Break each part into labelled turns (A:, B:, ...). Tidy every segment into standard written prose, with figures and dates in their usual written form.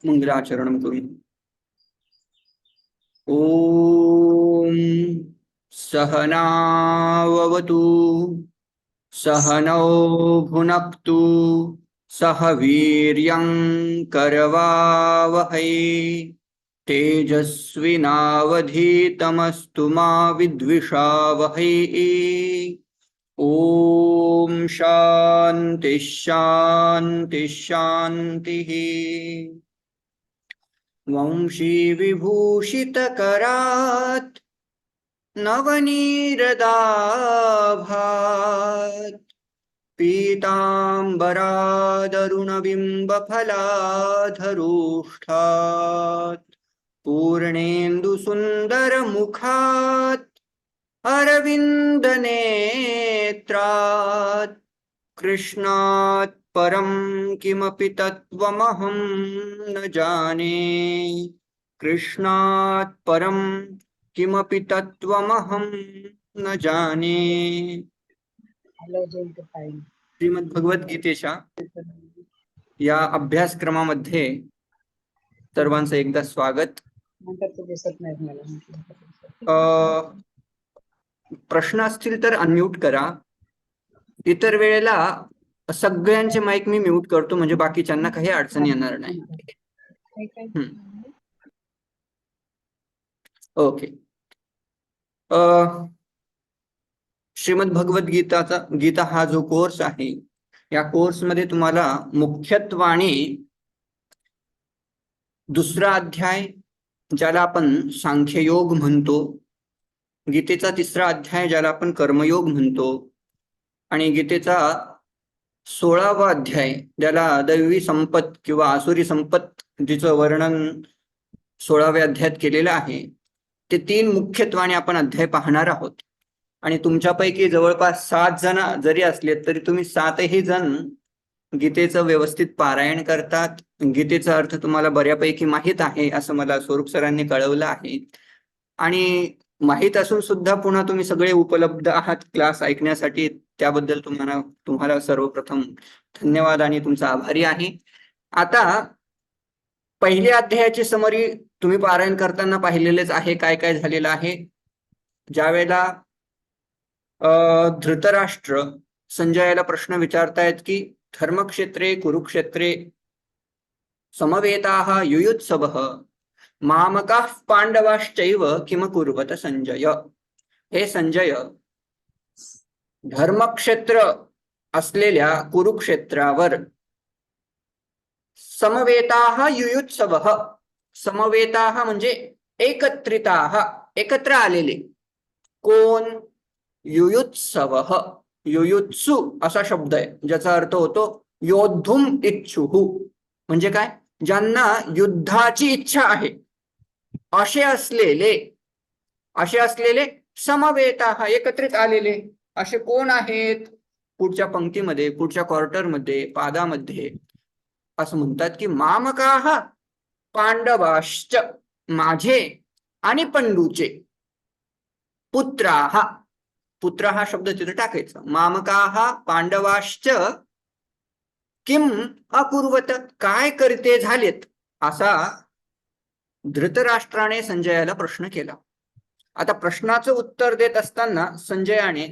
A: मंगलाचरण करू. ओम सहनावतु सहनौ भुनक्तु सह वीर्यं करवावहै तेजस्विनावधीतमस्तु मा विद्विषावहै. ओम शांति शांति शांति. वंशी विभूषितकरात् नवनीरदाभात् पीताम्बरादरुणबिम्बफलाधरोष्ठात् पूर्णेन्दुसुन्दरमुखात् अरविन्दनेत्रात् कृष्णात् परं किमपि तत्त्वमहं न जाने. कृष्णात् परं किमपि तत्त्वमहं न जाने. श्रीमद्भगवद्गीतेच्या या अभ्यासक्रमामध्ये सर्वांचं एकदा स्वागत. प्रश्न असतील तर अनम्यूट करा. इतर वेळेला सगळ्यांचे माईक मी म्यूट करतो म्हणजे बाकीच्यांना काही अडचण येणार नाही. ओके. श्रीमद गीता हा जो कोर्स आहे या कोर्समध्ये तुम्हाला मुख्यत्वाने दुसरा अध्याय ज्याला आपण सांख्ययोग म्हणतो, गीतेचा तिसरा अध्याय ज्याला आपण कर्मयोग म्हणतो आणि गीतेचा 16वा अध्याय ज्याला दैवी संपत किंवा आसुरी संपत्तीचं वर्णन 16व्या अध्यायात केलेलं आहे, ते 3 मुख्यत्वाने आपण अध्याय पाहणार आहोत. आणि तुमच्यापैकी जवळपास 7 जण जरी असले तरी तुम्ही 7ही जण गीतेचं व्यवस्थित पारायण करतात. गीतेचा अर्थ तुम्हाला बऱ्यापैकी माहीत आहे असं मला स्वरूप सरांनी कळवलं आहे. आणि माहीत असून सुद्धा पुन्हा तुम्ही सगळे उपलब्ध आहात क्लास ऐकण्यासाठी, त्याबद्दल तुम्हाला सर्वप्रथम धन्यवाद आणि तुमचा आभारी आहे. आता पहिल्या अध्यायाची समरी तुम्ही पारायण करताना पाहिलेलेच आहे काय काय झालेलं आहे. ज्यावेळेला धृतराष्ट्र संजयाला प्रश्न विचारतायत की धर्मक्षेत्रे कुरुक्षेत्रे समवेताः युयुत्सवः मामकाः पांडवाश्चैव किम कुर्वत संजय. हे संजय, धर्मक्षेत्र असलेल्या कुरुक्षेत्रावर समवेताः युयुत्सवः, समवेताः म्हणजे एकत्रिताः, एकत्र आलेले. कोण? युयुत्सवः, युयुत्सु असा शब्द आहे ज्याचा अर्थ होतो योद्धुम इच्छुः. म्हणजे काय? ज्यांना युद्धाची इच्छा आहे असे असलेले समवेताः, एकत्रित आलेले असे कोण आहेत? पुढच्या पंक्तीमध्ये, पुढच्या क्वार्टरमध्ये, पादामध्ये असं म्हणतात की मामकाः पांडवाश्च, माझे आणि पंडूचे पुत्राः, पुत्र हा शब्द तिथे टाकायचा. मामकाः पांडवाश्च किम अकुर्वत, काय करते झालेत, असा धृतराष्ट्राने संजयाला प्रश्न केला. आता प्रश्नाचं उत्तर देत असताना संजयाने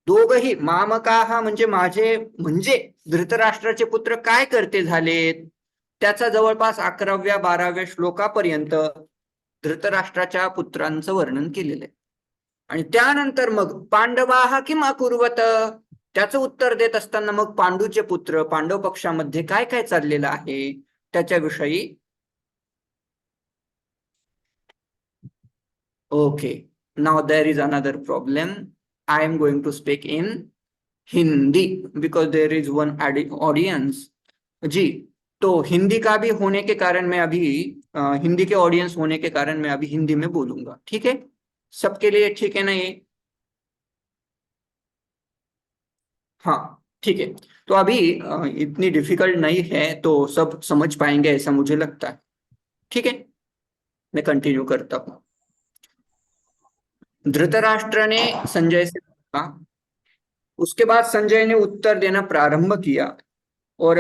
A: दोघही, मामकाः म्हणजे माझे, म्हणजे धृतराष्ट्राचे पुत्र काय करते झालेत, त्याचा जवळपास 11व्या 12व्या श्लोकापर्यंत धृतराष्ट्राच्या पुत्रांचं वर्णन केलेलं आहे. आणि त्यानंतर मग पांडवाः किम अकुर्वत, त्याचं उत्तर देत असताना मग पांडूचे पुत्र, पांडव पक्षामध्ये काय काय चाललेलं आहे त्याच्याविषयी. Okay, now there is another problem. I am going to speak in Hindi because there is one audience. जी, तो हिंदी का भी होने के कारण मैं अभी हिंदी के ऑडियंस होने के कारण मैं अभी हिंदी में बोलूंगा. ठीक है, सबके लिए ठीक है ना ये? हाँ ठीक है. तो अभी इतनी डिफिकल्ट नहीं है तो सब समझ पाएंगे ऐसा मुझे लगता है. ठीक है, मैं कंटिन्यू करता हूं. धृतराष्ट्र ने संजय से पूछा, उसके बाद संजय ने उत्तर देना प्रारंभ किया और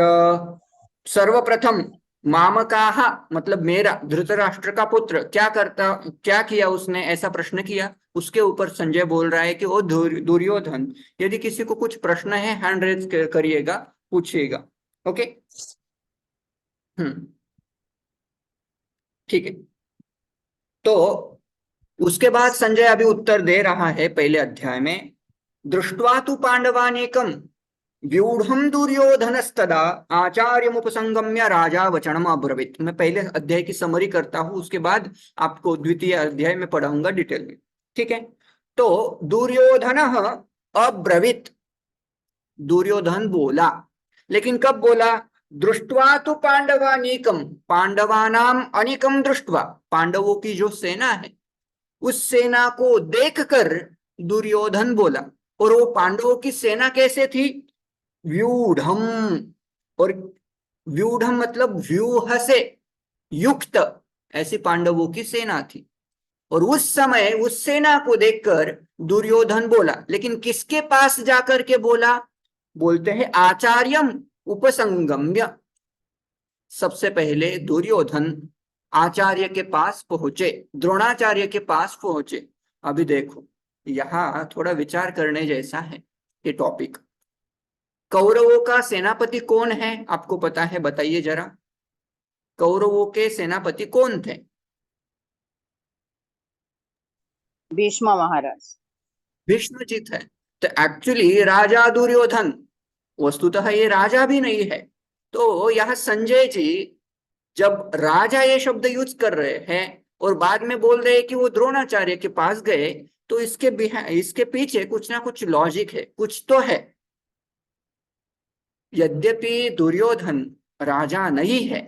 A: सर्वप्रथम मामकाह मतलब मेरा धृतराष्ट्र का पुत्र क्या किया उसने, ऐसा प्रश्न किया। उसके ऊपर संजय बोल रहा है कि ओ दुर्योधन, यदि किसी को कुछ प्रश्न है हैंड रेज करिएगा, पूछिएगा। ओके, ठीक है। तो उसके बाद संजय अभी उत्तर दे रहा है पहले अध्याय में। दृष्ट्वा तु पांडवानेकम व्यूढ़ दुर्योधनस्तदा आचार्यमुपसंगम्य राजा वचनम अब्रवीत। मैं पहले अध्याय की समरी करता हूं, उसके बाद आपको द्वितीय अध्याय में पढ़ाऊंगा डिटेल में, ठीक है। तो दुर्योधन अब्रवीत, दुर्योधन बोला, लेकिन कब बोला? दृष्ट्वा तो पांडवानीकम, पांडवानाम अनिकम दृष्ट्वा, पांडवों की जो सेना है उस सेना को देखकर दुर्योधन बोला। और वो पांडवों की सेना कैसे थी? व्यूढ़म, और व्यूढ़म मतलब व्यूह से युक्त, ऐसी पांडवों की सेना थी। और उस समय उस सेना को देखकर दुर्योधन बोला, लेकिन किसके पास जाकर के बोला? बोलते हैं आचार्यम उपसंगम्य। सबसे पहले दुर्योधन आचार्य के पास पहुंचे, द्रोणाचार्य के पास पहुंचे। अभी देखो यहां थोड़ा विचार करने जैसा है ये टॉपिक। कौरवों का सेनापति कौन है, आपको पता है? बताइए जरा, कौरवों के सेनापति कौन थे?
B: भीष्म महाराज।
A: भीष्मजीत है। तो एक्चुअली राजा दुर्योधन, वस्तुतः ये राजा भी नहीं है। तो यह संजय जी जब राजा ये शब्द यूज कर रहे हैं और बाद में बोल रहे हैं कि वो द्रोणाचार्य के पास गए, तो इसके पीछे कुछ ना कुछ लॉजिक है, कुछ तो है। यद्यपि दुर्योधन राजा नहीं है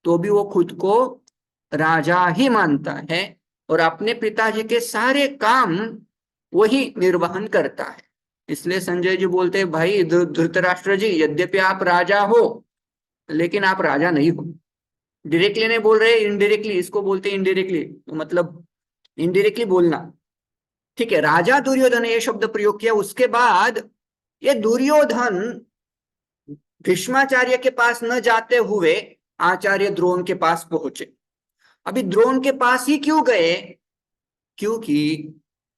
A: तो भी वो खुद को राजा ही मानता है और अपने पिताजी के सारे काम वही निर्वहन करता है। इसलिए संजय जी बोलते हैं, भाई धृतराष्ट्र जी, यद्यपि आप राजा हो लेकिन आप राजा नहीं हो। डायरेक्टली नहीं बोल रहे, इनडायरेक्टली, इसको बोलते हैं इनडायरेक्टली, मतलब इनडायरेक्टली बोलना, ठीक है। राजा दुर्योधन ने ये शब्द प्रयोग किया। उसके बाद ये दुर्योधन भीष्माचार्य के पास न जाते हुए आचार्य द्रोण के पास पहुंचे। अभी द्रोण के पास ही क्यों गए? क्योंकि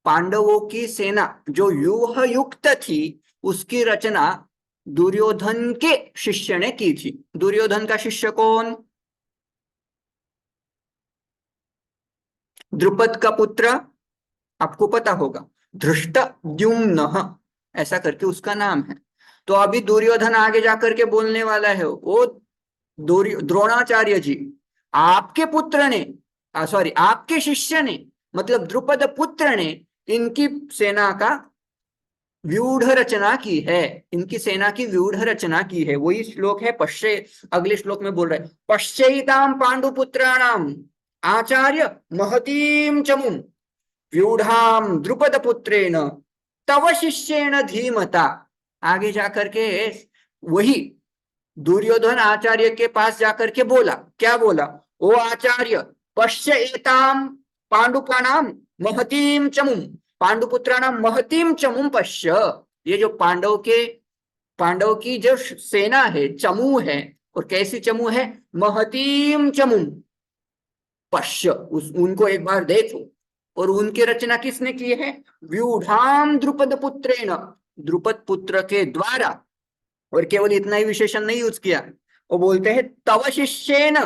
A: पांडवों की सेना जो व्यूह युक्त थी उसकी रचना दुर्योधन के शिष्य ने की थी। दुर्योधन का शिष्य कौन? द्रुपद का पुत्र, आपको पता होगा, धृष्टद्युम्न, ऐसा करके उसका नाम है। तो अभी दुर्योधन आगे जाकर के बोलने वाला है, वो द्रोणाचार्य जी, आपके पुत्र ने, सॉरी आपके शिष्य ने, मतलब द्रुपद पुत्र ने इनकी सेना का व्यूढ़ रचना की है, इनकी सेना की व्यूढ़ रचना की है। वही श्लोक है अगले श्लोक में बोल रहे हैं, पश्चैताम पांडुपुत्राणाम आचार्य महतीम चमुम व्यूढ़ाम द्रुपद पुत्रेण तव शिष्येण धीमता। आगे जाकर के वही दुर्योधन आचार्य के पास जाकर के बोला, क्या बोला? ओ आचार्य, पश्य एताम पांडुकानाम महतीम चमुम, पांडुपुत्राणाम महतीम चमुम पश्य। ये जो पांडव की जो सेना है, चमू है, और कैसी चमू है? महतीम चमुम पश्य, उनको एक बार देखो। और उनकी रचना किसने की है? व्यूढ़ाम द्रुपद पुत्रेण, द्रुपद पुत्र के द्वारा। और केवल इतना ही विशेषण नहीं यूज किया, वो बोलते हैं तव शिष्येन,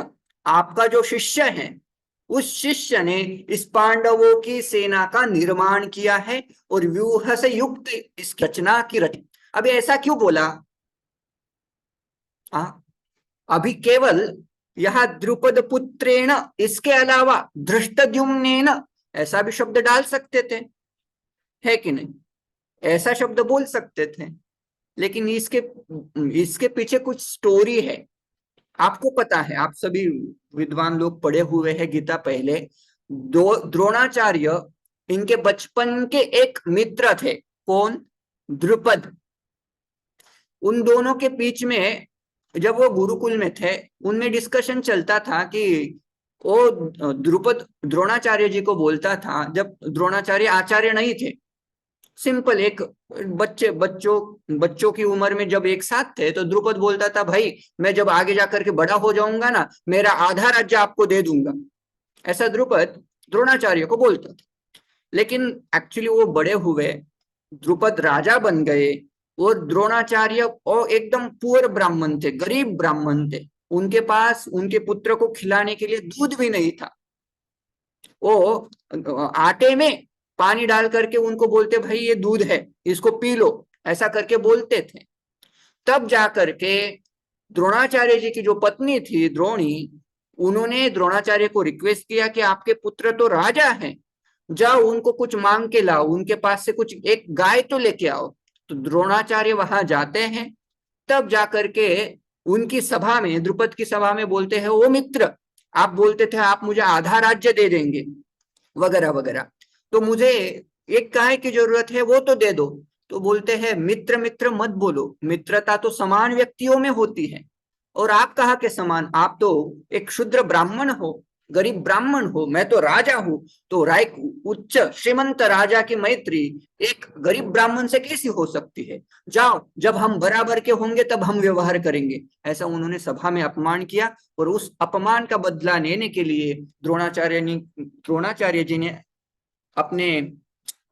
A: आपका जो शिष्य है उस शिष्य ने इस पांडवों की सेना का निर्माण किया है और व्यूह से युक्त इस रचना की रचना। अभी ऐसा क्यों बोला? अभी केवल यह द्रुपद पुत्रेण, इसके अलावा धृष्टद्युम्नेन ऐसा भी शब्द डाल सकते थे, है कि नहीं? ऐसा शब्द बोल सकते थे, लेकिन इसके पीछे कुछ स्टोरी है। आपको पता है, आप सभी विद्वान लोग पढ़े हुए हैं गीता पहले। द्रोणाचार्य इनके बचपन के एक मित्र थे। कौन? द्रुपद। उन दोनों के बीच में जब वो गुरुकुल में थे, उनमें डिस्कशन चलता था कि वो द्रुपद द्रोणाचार्य जी को बोलता था, जब द्रोणाचार्य आचार्य नहीं थे, सिंपल एक बच्चों की उम्र में जब एक साथ थे तो द्रुपद बोलता था, भाई मैं जब आगे जाकर के बड़ा हो जाऊंगा ना, मेरा आधा राज्य आपको दे दूंगा। ऐसा द्रुपद द्रोणाचार्य को बोलता था। लेकिन एक्चुअली वो बड़े हुए, द्रुपद राजा बन गए, और द्रोणाचार्य और एकदम पुअर ब्राह्मण थे, गरीब ब्राह्मण थे। उनके पास उनके पुत्र को खिलाने के लिए दूध भी नहीं था। वो आटे में पानी डाल करके उनको बोलते, भाई ये दूध है, इसको पी लो, ऐसा करके बोलते थे। तब जा करके द्रोणाचार्य जी की जो पत्नी थी द्रोणी, उन्होंने द्रोणाचार्य को रिक्वेस्ट किया कि आपके पुत्र तो राजा हैं, जाओ उनको कुछ मांग के लाओ, उनके पास से कुछ एक गाय तो लेके आओ। तो द्रोणाचार्य वहां जाते हैं। तब जाकर के उनकी सभा में, द्रुपद की सभा में बोलते हैं, ओ मित्र, आप बोलते थे आप मुझे आधा राज्य दे देंगे वगैरह वगैरह, तो मुझे एक गाय की जरूरत है, वो तो दे दो। तो बोलते हैं, मित्र मित्र मत बोलो, मित्रता तो समान व्यक्तियों में होती है, और आप कहा के समान, आप तो एक शूद्र ब्राह्मण हो, गरीब ब्राह्मण हो, मैं तो राजा हूं। तो राय उच्च श्रीमंत राजा की मैत्री एक गरीब ब्राह्मण से कैसी हो सकती है? जाओ, जब हम बराबर के होंगे तब हम व्यवहार करेंगे। ऐसा उन्होंने सभा में अपमान किया, और उस अपमान का बदला लेने के लिए द्रोणाचार्य जी ने अपने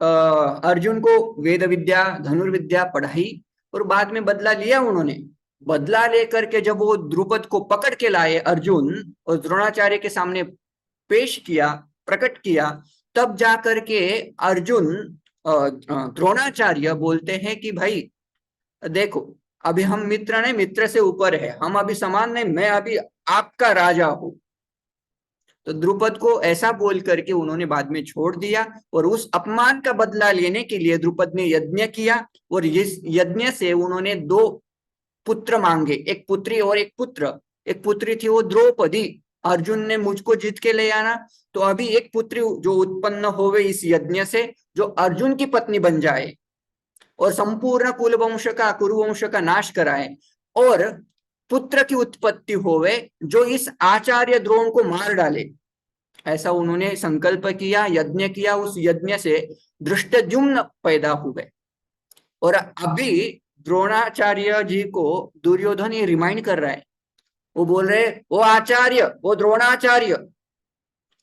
A: अर्जुन को वेद विद्या धनुर्विद्या पढ़ाई, और बाद में बदला लिया उन्होंने। बदला लेकर के जब वो द्रुपद को पकड़ के लाए अर्जुन, और द्रोणाचार्य के सामने पेश किया, प्रकट किया, तब जाकर के अर्जुन द्रोणाचार्य बोलते हैं कि भाई देखो, अभी हम मित्र नहीं, मित्र से ऊपर है, हम अभी समान नहीं, मैं अभी आपका राजा हूं। तो द्रुपद को ऐसा बोल करके उन्होंने बाद में छोड़ दिया, और उस अपमान का बदला लेने के लिए द्रुपद ने यज्ञ किया, और इस यज्ञ से उन्होंने दो पुत्र मांगे, एक पुत्री और एक पुत्र। एक पुत्री थी वो द्रौपदी, अर्जुन ने मुझको जीत के ले आना, तो अभी एक पुत्री जो उत्पन्न होवे इस यज्ञ से, जो अर्जुन की पत्नी बन जाए और संपूर्ण कुलवंश का कुरुवंश का नाश कराए, और पुत्र की उत्पत्ति होवे जो इस आचार्य द्रोण को मार डाले। ऐसा उन्होंने संकल्प किया, यज्ञ किया, उस यज्ञ से धृष्टद्युम्न पैदा हुए। और अभी द्रोणाचार्य जी को दुर्योधन ये रिमाइंड कर रहा है, वो बोल रहे, वो आचार्य, वो द्रोणाचार्य,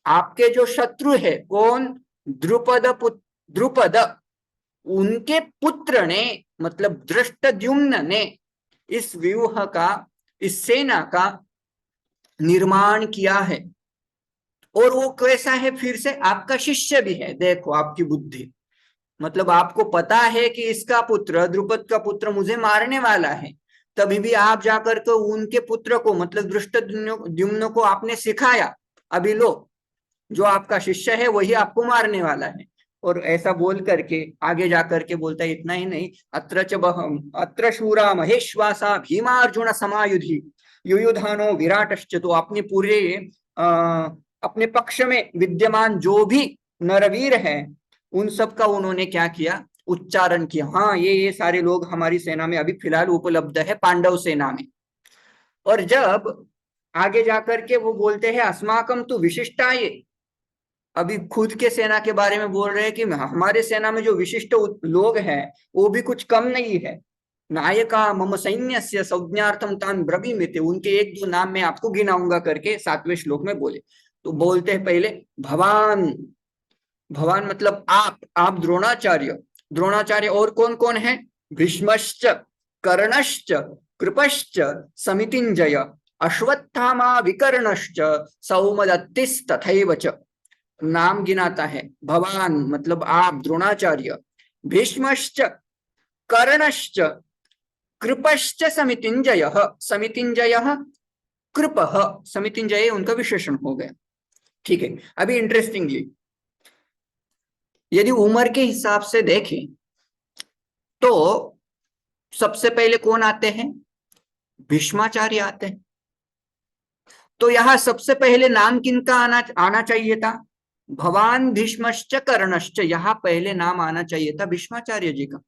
A: आपके जो शत्रु है कौन? द्रुपद, उनके पुत्र ने, मतलब धृष्टद्युम्न ने इस व्यूह का, इस सेना का निर्माण किया है। और वो कैसा है? फिर से आपका शिष्य भी है। देखो आपकी बुद्धि, मतलब आपको पता है कि इसका पुत्र, द्रुपद का पुत्र मुझे मारने वाला है, तभी भी आप जाकर के उनके पुत्र को, मतलब धृष्टद्युम्न को आपने सिखाया, अभी लो, जो आपका शिष्य है वही आपको मारने वाला है। और ऐसा बोल करके आगे जाकर के बोलता है, इतना ही नहीं, अत्र शूरा महेश्वासा भीमार्जुन समायुधि युयुधानो विराटश्च। तो अपने पूरे अपने पक्ष में विद्यमान जो भी नरवीर है, उन सब का उन्होंने क्या किया? उच्चारण किया। हाँ, ये सारे लोग हमारी सेना में अभी फिलहाल उपलब्ध है, पांडव सेना में। और जब आगे जाकर के वो बोलते हैं, अस्माकम तो विशिष्टा, ये अभी खुद के सेना के बारे में बोल रहे हैं कि हमारे सेना में जो विशिष्ट लोग हैं वो भी कुछ कम नहीं है। नायका मम सैन्यस्य संज्ञार्थम तान ब्रवीमिति, उनके एक दो नाम मैं आपको गिनाऊंगा करके 7वें श्लोक में बोले। तो बोलते हैं पहले भवान, भवान मतलब आप द्रोणाचार्य, द्रोणाचार्य, और कौन कौन है? भीष्मश्च, कर्णश्च, कृपश्च, समितिंजय, अश्वत्थामा, विकर्णश्च, सौमदत्तिस्तथैव च। नाम गिनाता है। भवान मतलब आप द्रोणाचार्य, भीष्मश्च, कर्णश्च, कृपश्च, समितिंजय, समितिंजय, कृपः, समितिंजय उनका विशेषण हो गया। ठीक है, अभी इंटरेस्टिंगली यदि उम्र के हिसाब से देखें तो सबसे पहले कौन आते हैं? भीष्माचार्य आते हैं। तो यहां सबसे पहले नाम किनका आना चाहिए था? भवान भीष्मश्च कर्णश्च, यहां पहले नाम आना चाहिए था भीष्माचार्य जी का।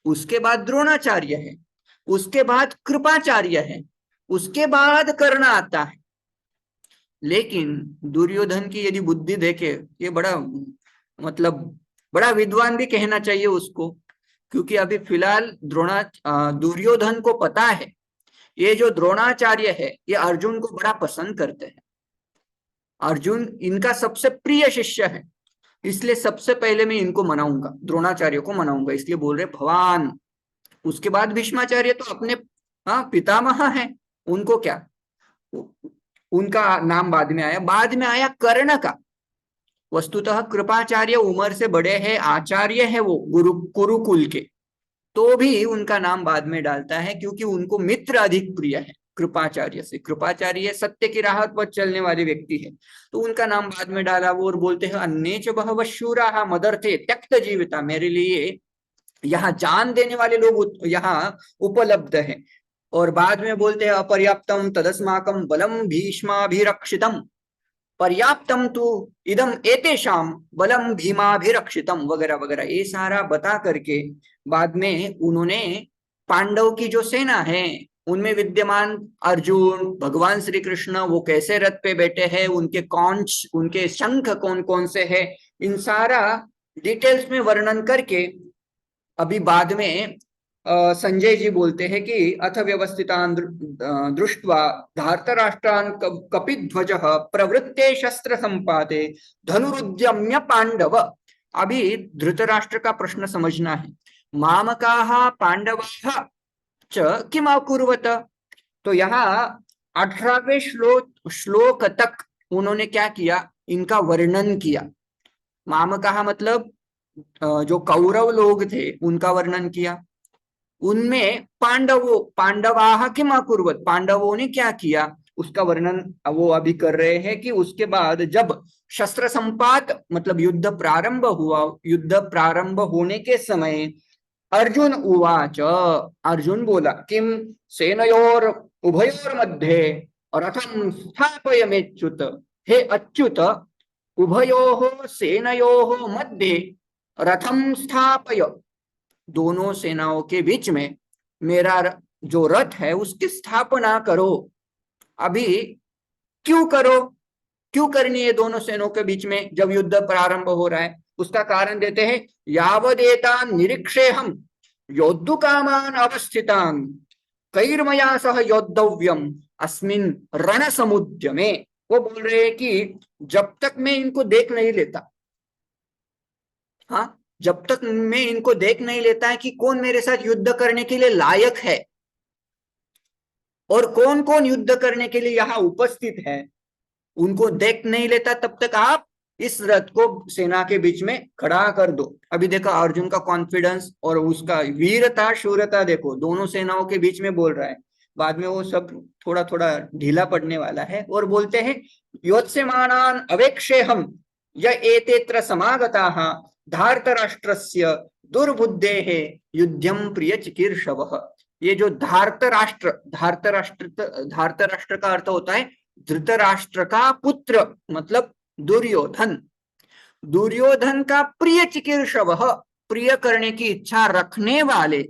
A: उसके बाद द्रोणाचार्य है, उसके बाद कृपाचार्य है, उसके बाद कर्ण आता है। लेकिन दुर्योधन की यदि बुद्धि देखे, ये बड़ा मतलब बड़ा विद्वान भी कहना चाहिए उसको, क्योंकि अभी फिलहाल दुर्योधन को पता है ये जो द्रोणाचार्य है ये अर्जुन को बड़ा पसंद करते हैं, अर्जुन इनका सबसे प्रिय शिष्य है, इसलिए सबसे पहले मैं इनको मनाऊंगा, द्रोणाचार्य को मनाऊंगा, इसलिए बोल रहे भगवान। उसके बाद भीष्माचार्य तो अपने पितामह हैं, उनको क्या, उनका नाम बाद में आया, बाद में आया कर्ण का। वस्तुतः कृपाचार्य उम्र से बड़े हैं, आचार्य है वो कुरुकुल के, तो भी उनका नाम बाद में डालता है क्योंकि उनको मित्र अधिक प्रिय है कृपाचार्य से। कृपाचार्य सत्य की राह पर चलने वाले व्यक्ति है, तो उनका नाम बाद में डाला वो, और बोलते हैं अन्य च बहवः शूराः मदर्थे त्यक्त जीविता, मेरे लिए यहाँ जान देने वाले लोग यहाँ उपलब्ध है। और बाद में बोलते हैं अपर्याप्तम तदस्माकं बलम भीष्माभिरक्षितम, पर्याप्तम तो इदम एतेषाम बलम भीमाभिरक्षितम, वगैरह वगैरह, ये सारा बता करके बाद में उन्होंने पांडव की जो सेना है उनमें विद्यमान अर्जुन, भगवान श्री कृष्ण वो कैसे रथ पे बैठे हैं, उनके कौंच, उनके शंख कौन कौन से हैं, इन सारा डिटेल्स में वर्णन करके अभी बाद में संजय जी बोलते हैं कि अथ व्यवस्थितान दृष्ट्वा धार्तराष्ट्रान कपिध्वजः प्रवृत्ते शस्त्र संपाते धनुरुद्यम्य पांडव। अभी धृतराष्ट्र का प्रश्न समझना है, मामकाः पांडवाः च किम अकुर्वत, तो यहाँ 18वें श्लोक तक उन्होंने क्या किया, इनका वर्णन किया। मामकाः मतलब जो कौरव लोग थे उनका वर्णन किया, उनमें पांडवाः किम अकुर्वत, पांडवों ने क्या किया उसका वर्णन वो अभी कर रहे हैं। कि उसके बाद जब शस्त्र संपात मतलब युद्ध प्रारंभ हुआ, युद्ध प्रारंभ होने के समय अर्जुन उवाच, अर्जुन बोला, किम सेनयोर उभयोर मध्ये रथम स्थापयमेच्युत, हे अच्युत उभयोः सेनयोः मध्ये रथम स्थापय, दोनों सेनाओं के बीच में मेरा जो रथ है उसकी स्थापना करो। अभी क्यों करो, क्यों करनी है दोनों सेनाओं के बीच में जब युद्ध प्रारंभ हो रहा है, उसका कारण देते हैं, यावदेतान निरीक्षे हम योद्धुकामान अवस्थितान कैर्मया सह योद्धव्यम अस्मिन रण समुद्यमे। वो बोल रहे हैं कि जब तक मैं इनको देख नहीं लेता, हाँ, जब तक मैं इनको देख नहीं लेता है कि कौन मेरे साथ युद्ध करने के लिए लायक है और कौन कौन युद्ध करने के लिए यहाँ उपस्थित है, उनको देख नहीं लेता, तब तक आप इस रथ को सेना के बीच में खड़ा कर दो। अभी देखो अर्जुन का कॉन्फिडेंस और उसका वीरता शूरता देखो, दोनों सेनाओं के बीच में बोल रहा है, बाद में वो सब थोड़ा थोड़ा ढीला पड़ने वाला है। और बोलते हैं योत्स्यमानान अवेक्षे हम य एतेत्र समागताः धार्तराष्ट्रस्य दुर्बुद्धेः युद्धम प्रिय चिकीर्षवः। ये जो धार्तराष्ट्र, धार्तराष्ट्र का अर्थ होता है धृतराष्ट्र का पुत्र, मतलब दुर्योधन, दुर्योधन का प्रिय चिकीर्षवः, प्रिय करने की इच्छा रखने वाले।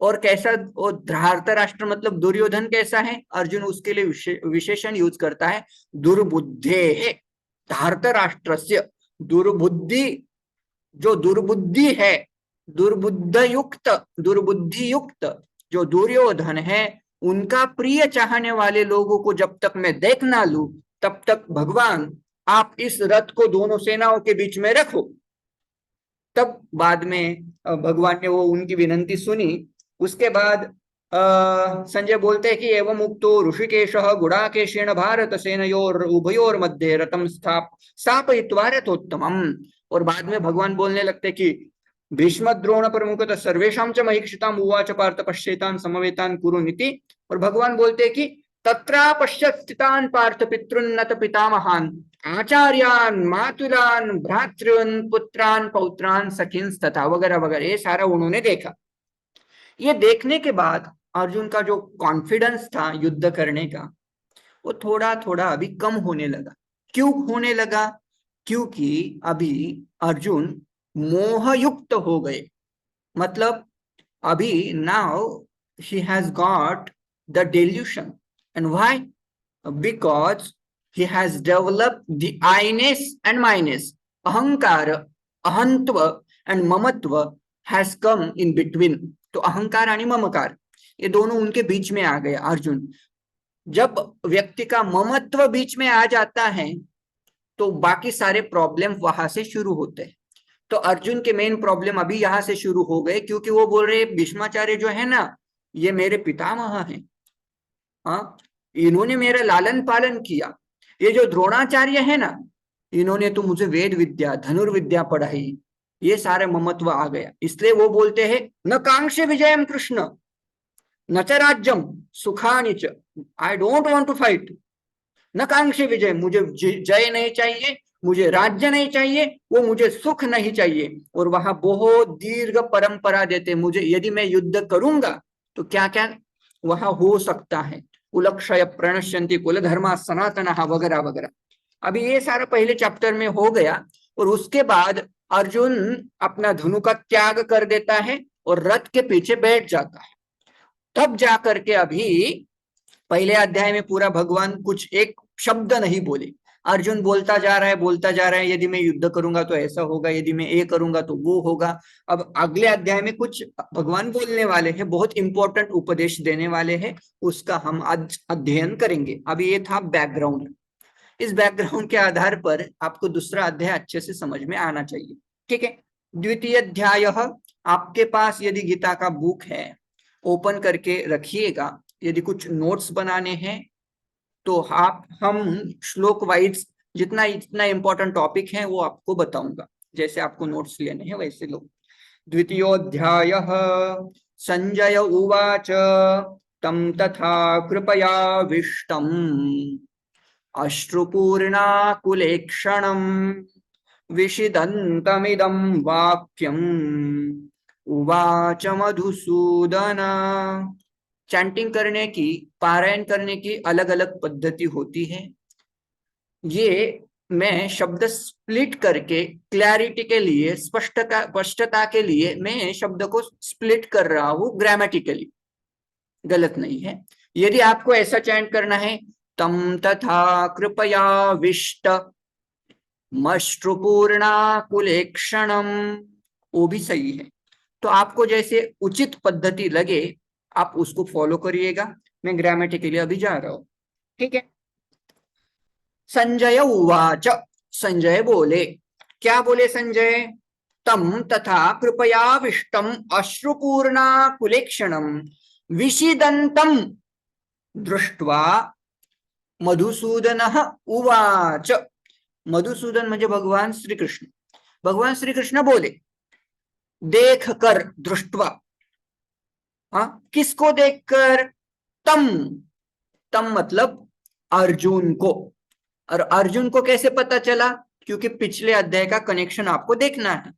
A: और कैसा, वो धार्तराष्ट्र मतलब दुर्योधन कैसा है, अर्जुन उसके लिए विशेषण यूज करता है दुर्बुद्धे, धार्तराष्ट्रस्य दुर्बुद्धि, जो दुर्बुद्धि है, दुर्बुद्धि युक्त जो दुर्योधन है, उनका प्रिय चाहने वाले लोगों को जब तक मैं देख ना लूं तब तक भगवान आप इस रथ को दोनों सेनाओं के बीच में रखो। तब बाद में भगवान ने वो उनकी विनंती सुनी। उसके बाद संजय बोलते हैं कि एवं उक्तो ऋषिकेशः गुडाकेशेन भारत सेनयोर उभयोर मध्ये रथम स्थापयित्वा रथोत्तमम्। और बाद में भगवान बोलने लगते कि भीष्म द्रोण प्रमुखतः सर्वेषां च महीक्षिताम् उवाच पार्थ पश्येतान् समवेतान् कुरुनिति। और भगवान बोलते हैं कि तत्रा पश्यत् स्थितान् पार्थ पितृन्नत पितामहान् आचार्यान् मातुलान् भ्रातॄन् पुत्रान् पौत्रान् सखींस् तथा वगैरह वगैरह, ये सारा उन्होंने देखा। ये देखने के बाद अर्जुन का जो कॉन्फिडेंस था युद्ध करने का वो थोड़ा थोड़ा अभी कम होने लगा। क्यों होने लगा, क्योंकि अभी अर्जुन मोहयुक्त हो गए, मतलब अभी now he has got the delusion, and why? Because he has developed the I-ness and my-ness, अहंकार, अहंत्व एंड ममत्व हैज कम इन बिटवीन। तो अहंकार आणि ममकार ये दोनों उनके बीच में आ गए अर्जुन। जब व्यक्ति का ममत्व बीच में आ जाता है तो बाकी सारे प्रॉब्लम वहां से शुरू होते हैं। तो अर्जुन के मेन प्रॉब्लम अभी यहां से शुरू हो गए, क्योंकि वो बोल रहे भीष्माचार्य जो है ना, ये मेरे पितामह हैं। हाँ, इन्होंने मेरा लालन पालन किया। ये जो द्रोणाचार्य है ना, इन्होंने तो मुझे वेद विद्या धनुर्विद्या पढ़ाई। ये सारे ममत्व आ गया, इसलिए वो बोलते हैं न कांक्षे विजयम कृष्ण न च राज्यम सुखानि च। I don't want to fight. न कांक्षे विजय, मुझे जय नहीं चाहिए, मुझे राज्य नहीं चाहिए, वो मुझे सुख नहीं चाहिए। और वहां बहुत दीर्घ परंपरा देते, मुझे यदि मैं युद्ध करूंगा तो क्या क्या वहां हो सकता है। कुलक्षय प्रणश्यंति कुल धर्मा सनातन वगैरह वगैरह। अभी ये सारा पहले चैप्टर में हो गया। और उसके बाद अर्जुन अपना धनु का त्याग कर देता है और रथ के पीछे बैठ जाता है। तब जाकर के अभी पहले अध्याय में पूरा भगवान कुछ एक शब्द नहीं बोले। अर्जुन बोलता जा रहा है बोलता जा रहा है, यदि मैं युद्ध करूंगा तो ऐसा होगा, यदि मैं ये करूंगा तो वो होगा। अब अगले अध्याय में कुछ भगवान बोलने वाले हैं, बहुत इंपॉर्टेंट उपदेश देने वाले हैं, उसका हम आज अध्ययन करेंगे। अभी ये था बैकग्राउंड। इस बैकग्राउंड के आधार पर आपको दूसरा अध्याय अच्छे से समझ में आना चाहिए। ठीक है, द्वितीय अध्याय आपके पास यदि गीता का बुक है ओपन करके रखिएगा। यदि कुछ नोट्स बनाने हैं तो हम श्लोक वाइज जितना इतना इंपॉर्टेंट टॉपिक है वो आपको बताऊंगा। जैसे आपको नोट्स लेने हैं वैसे लो। द्वितीयोऽध्याय संजय उवाच तम तथा कृपयाविष्टम् अश्रुपूर्णाकुलेक्षणम् विषिदन्तमिदं वाक्यम् उवाच मधुसूदन। चैंटिंग करने की, पारायण करने की अलग अलग पद्धति होती है। ये मैं शब्द स्प्लिट करके क्लैरिटी के लिए, स्पष्टता के लिए मैं शब्द को स्प्लिट कर रहा हूं, ग्रामेटिकली गलत नहीं है। यदि आपको ऐसा चैंट करना है तम तथा कृपयाविष्ट मश्रुपूर्णाकुलेक्षणम्, वो भी सही है। तो आपको जैसे उचित पद्धति लगे आप उसको फॉलो करिएगा। मैं ग्रामेटिकली अभी जा रहा हूं। ठीक है। संजय उवाच, संजय बोले। क्या बोले संजय? तम तथा कृपयाविष्टम अश्रुपूर्णाकुलेक्षणम् विषिदन्तम दृष्ट्वा मधुसूदनः उवाच। मधुसूदन म्हणजे भगवान श्री कृष्ण। भगवान श्री कृष्ण बोले, देख कर, दृष्टवा। हाँ, किसको देखकर? तम मतलब अर्जुन को। और अर्जुन को कैसे पता चला? क्योंकि पिछले अध्याय का कनेक्शन आपको देखना है।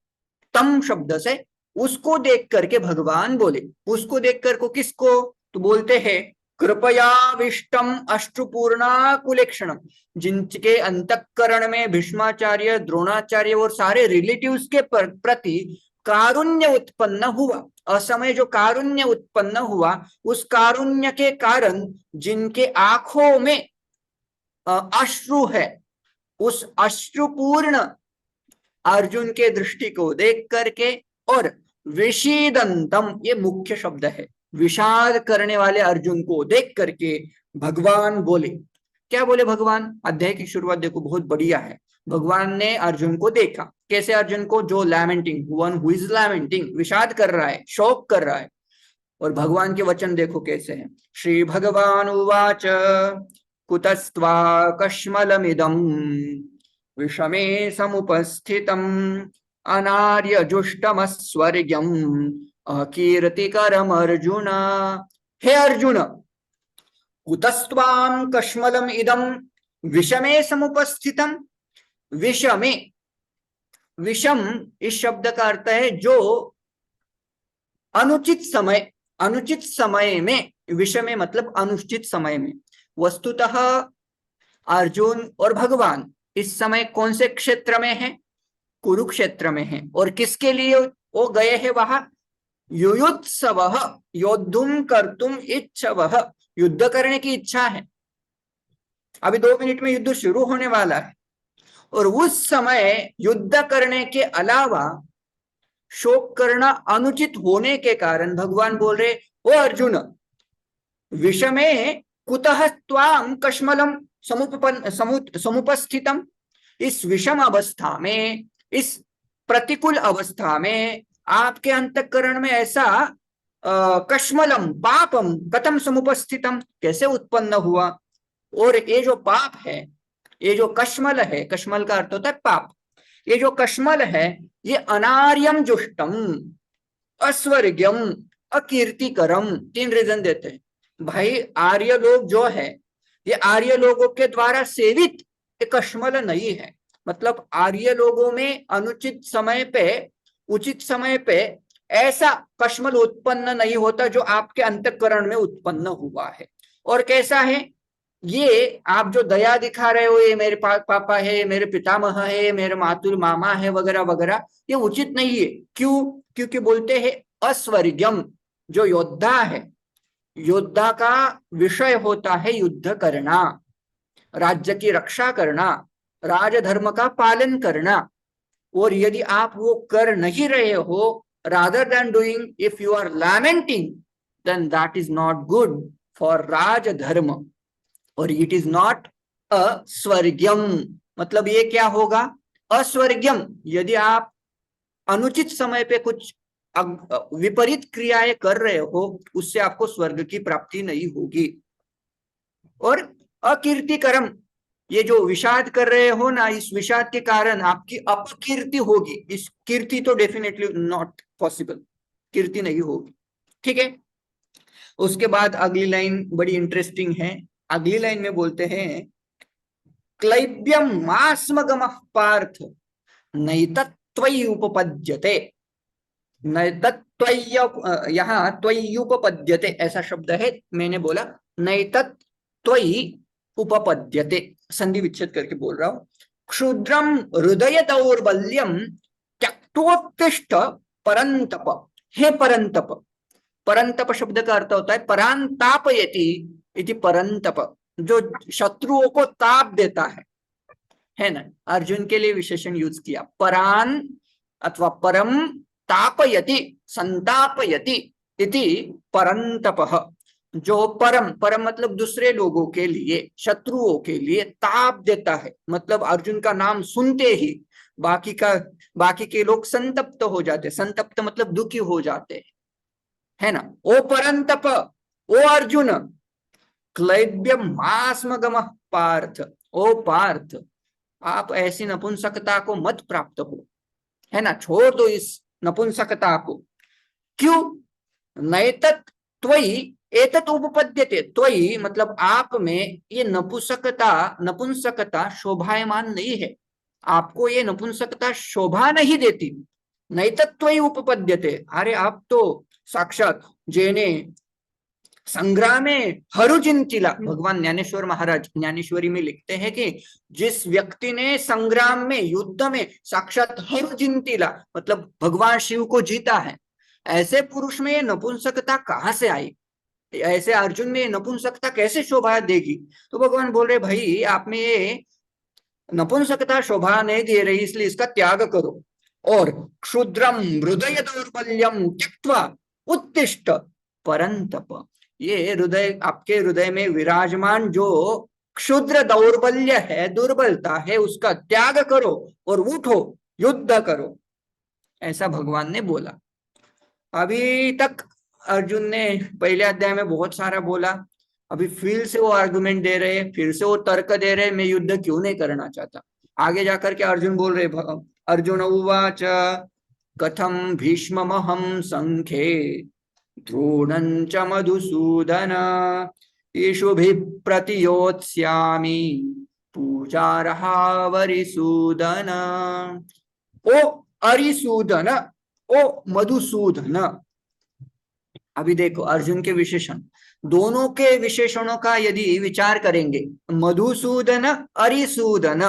A: तम शब्द से उसको देख करके भगवान बोले। उसको देख कर को किसको? तो बोलते हैं कृपयाविष्टम अश्रुपूर्णाकुलेक्षणम, जिनके अंतःकरण में भीष्माचार्य, द्रोणाचार्य और सारे रिलेटिव्स के प्रति कारुण्य उत्पन्न हुआ। असमय जो कारुण्य उत्पन्न हुआ, उस कारुण्य के कारण जिनके आंखों में अश्रु है, उस अश्रुपूर्ण अर्जुन के दृष्टि को देख करके, और विषीदंतम ये मुख्य शब्द है, विषाद करने वाले अर्जुन को देख करके भगवान बोले। क्या बोले भगवान? अध्याय की शुरुआत देखो, बहुत बढ़िया है। भगवान ने अर्जुन को देखा। कैसे अर्जुन को? जो lamenting, one who is lamenting, विषाद कर रहा है, शोक कर रहा है। और भगवान के वचन देखो कैसे हैं। श्री भगवान उवाच कुतस्त्वा कश्मलमिदं विषमे समुपस्थितम् अनार्यजुष्टमस्वर्ग्यम् अकीर्तिकरम् अर्जुन। हे अर्जुन, कुतस्त्वां कश्मलम इदं विषमे समुपस्थितम्। विषमे, विषम इस शब्द का अर्थ है जो अनुचित समय, अनुचित समय में। विषमे मतलब अनुचित समय में। वस्तुतः अर्जुन और भगवान इस समय कौन से क्षेत्र में है? कुरुक्षेत्र में है। और किसके लिए वो गए हैं वहां? युयुत्सवः, योद्धुम कर्तुम इच्छवः, युद्ध करने की इच्छा है। अभी 2 मिनट में युद्ध शुरू होने वाला है। और उस समय युद्ध करने के अलावा शोक करना अनुचित होने के कारण भगवान बोल रहे, ओ अर्जुन, विषमे कुतः त्वां कश्मलम समुपस्थितम। इस विषम अवस्था में, इस प्रतिकूल अवस्था में आपके अंतःकरण में ऐसा कश्मलम पापम कथम समुपस्थितम, कैसे उत्पन्न हुआ। और ये जो पाप है, ये जो कश्मल है, कश्मल का अर्थ होता है पाप, ये जो कश्मल है ये अनार्यम जुष्टम, अस्वर्ग्यम, अकीर्तिकरम, 3 रीजन देते हैं भाई। आर्य लोग जो है, ये आर्य लोगों के द्वारा सेवित ये कश्मल नहीं है। मतलब आर्य लोगों में अनुचित समय पे, उचित समय पे ऐसा कश्मल उत्पन्न नहीं होता जो आपके अंतःकरण में उत्पन्न हुआ है। और कैसा है ये, आप जो दया दिखा रहे हो, ये मेरे पापा है, ये मेरे पितामह है, मेरे मातुल मामा है वगैरह वगैरह, ये उचित नहीं है। क्यों? क्योंकि बोलते हैं अस्वर्ग्यम, जो योद्धा है, योद्धा का विषय होता है युद्ध करना, राज्य की रक्षा करना, राजधर्म का पालन करना। और यदि आप वो कर नहीं रहे हो, rather than doing, if you are lamenting, then that is not good for राजधर्म, और इट इज नॉट अस्वर्ग्यम। मतलब ये क्या होगा? अस्वर्ग्यम। यदि आप अनुचित समय पे कुछ विपरीत क्रियाएं कर रहे हो, उससे आपको स्वर्ग की प्राप्ति नहीं होगी। और अकीर्तिकरम, ये जो विषाद कर रहे हो ना, इस विषाद के कारण आपकी अपकीर्ति होगी। इस कीर्ति तो डेफिनेटली नॉट पॉसिबल, कीर्ति नहीं होगी। ठीक है। उसके बाद अगली लाइन बड़ी इंटरेस्टिंग है। अगली लाइन में बोलते हैं, क्लैब्यम मास्मगमः पार्थ नैतत्त्वयि उपपद्यते। नैतत्त्वय्य, यहाँ त्वय्युपपद्यते ऐसा शब्द है, मैंने बोला नैतत्त्वयि उपपद्यते, संधि विच्छेद करके बोल रहा हूं। क्षुद्रम हृदय दौर्बल्यम त्यक्तोत्तिष्ठ परंतप। हे परंतप, परंतप शब्द का अर्थ होता है परांतापयति इति परंतप, जो शत्रुओं को ताप देता है ना। अर्जुन के लिए विशेषण यूज किया, परान अथवा परम तापयति, संतापयति इति परंतपः, जो परम, परम मतलब दूसरे लोगों के लिए, शत्रुओं के लिए ताप देता है। मतलब अर्जुन का नाम सुनते ही बाकी के लोग संतप्त हो जाते, संतप्त मतलब दुखी हो जाते है ना। ओ परंतप, ओ अर्जुन, क्लैब्य मास्मगमः पार्थ, ओ पार्थ, आप ऐसी नपुंसकता को मत प्राप्त हो, है ना, छोड़ दो इस नपुंसकता को। क्यों? नैतत् त्वयि एतत् उपपद्यते। त्वयि मतलब आप में ये नपुंसकता शोभायमान नहीं है, आपको ये नपुंसकता शोभा नहीं देती। नैतत् त्वयि उपपद्यते, अरे आप तो साक्षात जेने संग्रामे हरुचिंतिला, भगवान ज्ञानेश्वर महाराज ज्ञानेश्वरी में लिखते हैं कि जिस व्यक्ति ने संग्राम में, युद्ध में साक्षात हरुचिंतिला मतलब भगवान शिव को जीता है, ऐसे पुरुष में ये नपुंसकता कहां से आई? ऐसे अर्जुन में नपुंसकता कैसे शोभा देगी? तो भगवान बोल रहे, भाई आप में ये नपुंसकता शोभा नहीं दे रही, इसलिए इसका त्याग करो। और क्षुद्रम हृदय दौर्बल्यम त्यक्त्वा उत्तिष्ठ परंतप, ये हृदय, आपके हृदय में विराजमान जो क्षुद्र दौर्बल्य है, दुर्बलता है, उसका त्याग करो और उठो, युद्ध करो, ऐसा भगवान ने बोला। अभी तक अर्जुन ने पहले अध्याय में बहुत सारा बोला, अभी फिर से वो आर्गुमेंट दे रहे, फिर से वो तर्क दे रहे, मैं युद्ध क्यों नहीं करना चाहता। आगे जाकर के अर्जुन बोल रहे, अर्जुन उवाच कथम भीष्ममहं संख्ये द्रोणं च मधुसूदन ईशुभिः प्रतियोत्स्यामि पूजार्हा वरिसूदन। ओ अरिसूदन, ओ मधुसूदन। अभी देखो अर्जुन के विशेषण, दोनों के विशेषणों का यदि विचार करेंगे, मधुसूदन, अरिसूदन,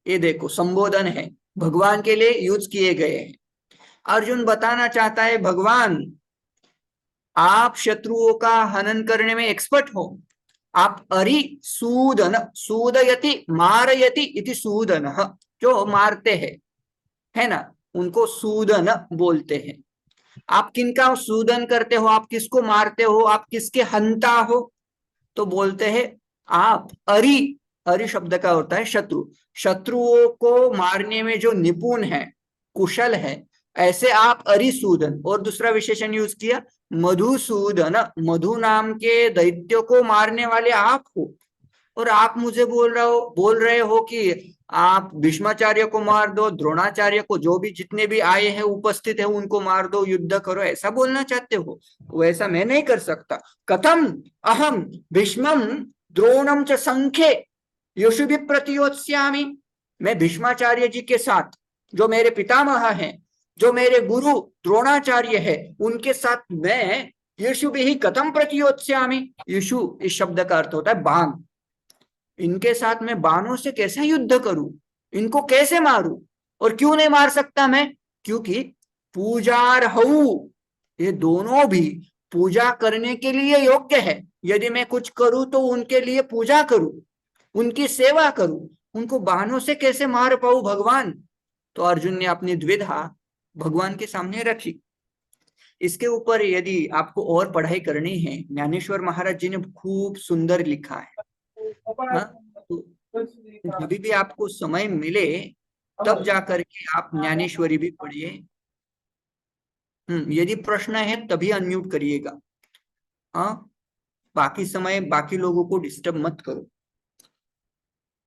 A: ये देखो संबोधन है, भगवान के लिए यूज किए गए हैं। अर्जुन बताना चाहता है, भगवान आप शत्रुओं का हनन करने में एक्सपर्ट हो, आप अरि सूदन, सूदयति मारयति इति सूदन, जो मारते हैं, है ना, उनको सूदन बोलते हैं। आप किनका सूदन करते हो, आप किसको मारते हो, आप किसके हंता हो, तो बोलते हैं आप अरि। अरि शब्द का होता है शत्रु, शत्रुओं को मारने में जो निपुण है, कुशल है, ऐसे आप अरिसूदन। और दूसरा विशेषण यूज किया मधुसूदन, मधु नाम के दैत्य को मारने वाले आप हो। और आप मुझे बोल रहे हो कि आप भीष्माचार्य को मार दो, द्रोणाचार्य को, जो भी जितने भी आए हैं उपस्थित है उनको मार दो, युद्ध करो, ऐसा बोलना चाहते हो? वैसा मैं नहीं कर सकता। कथम अहम भीष्मम द्रोणम च संख्ये युषुभि प्रतियोत्स्यामि। मैं भीष्माचार्य जी के साथ, जो मेरे पितामह हैं, जो मेरे गुरु द्रोणाचार्य है, उनके साथ मैं युषुभि ही कथम प्रतियोत्स्यामि। युषु इस शब्द का अर्थ होता है बाण। इनके साथ मैं बाणों से कैसे युद्ध करूं, इनको कैसे मारूं? और क्यों नहीं मार सकता मैं? क्योंकि पूजार्हऊ, ये दोनों भी पूजा करने के लिए योग्य है। यदि मैं कुछ करूं तो उनके लिए पूजा करूं, उनकी सेवा करूं, उनको बाणों से कैसे मार पाऊं भगवान? तो अर्जुन ने अपनी द्विधा भगवान के सामने रखी। इसके ऊपर यदि आपको और पढ़ाई करनी है, ज्ञानेश्वर महाराज जी ने खूब सुंदर लिखा है। हाँ, तो जब भी आपको समय मिले तब जाकर के आप ज्ञानेश्वरी भी पढ़िए। यदि प्रश्न है तभी अनम्यूट करिएगा। हाँ, बाकी समय बाकी लोगों को डिस्टर्ब मत करो।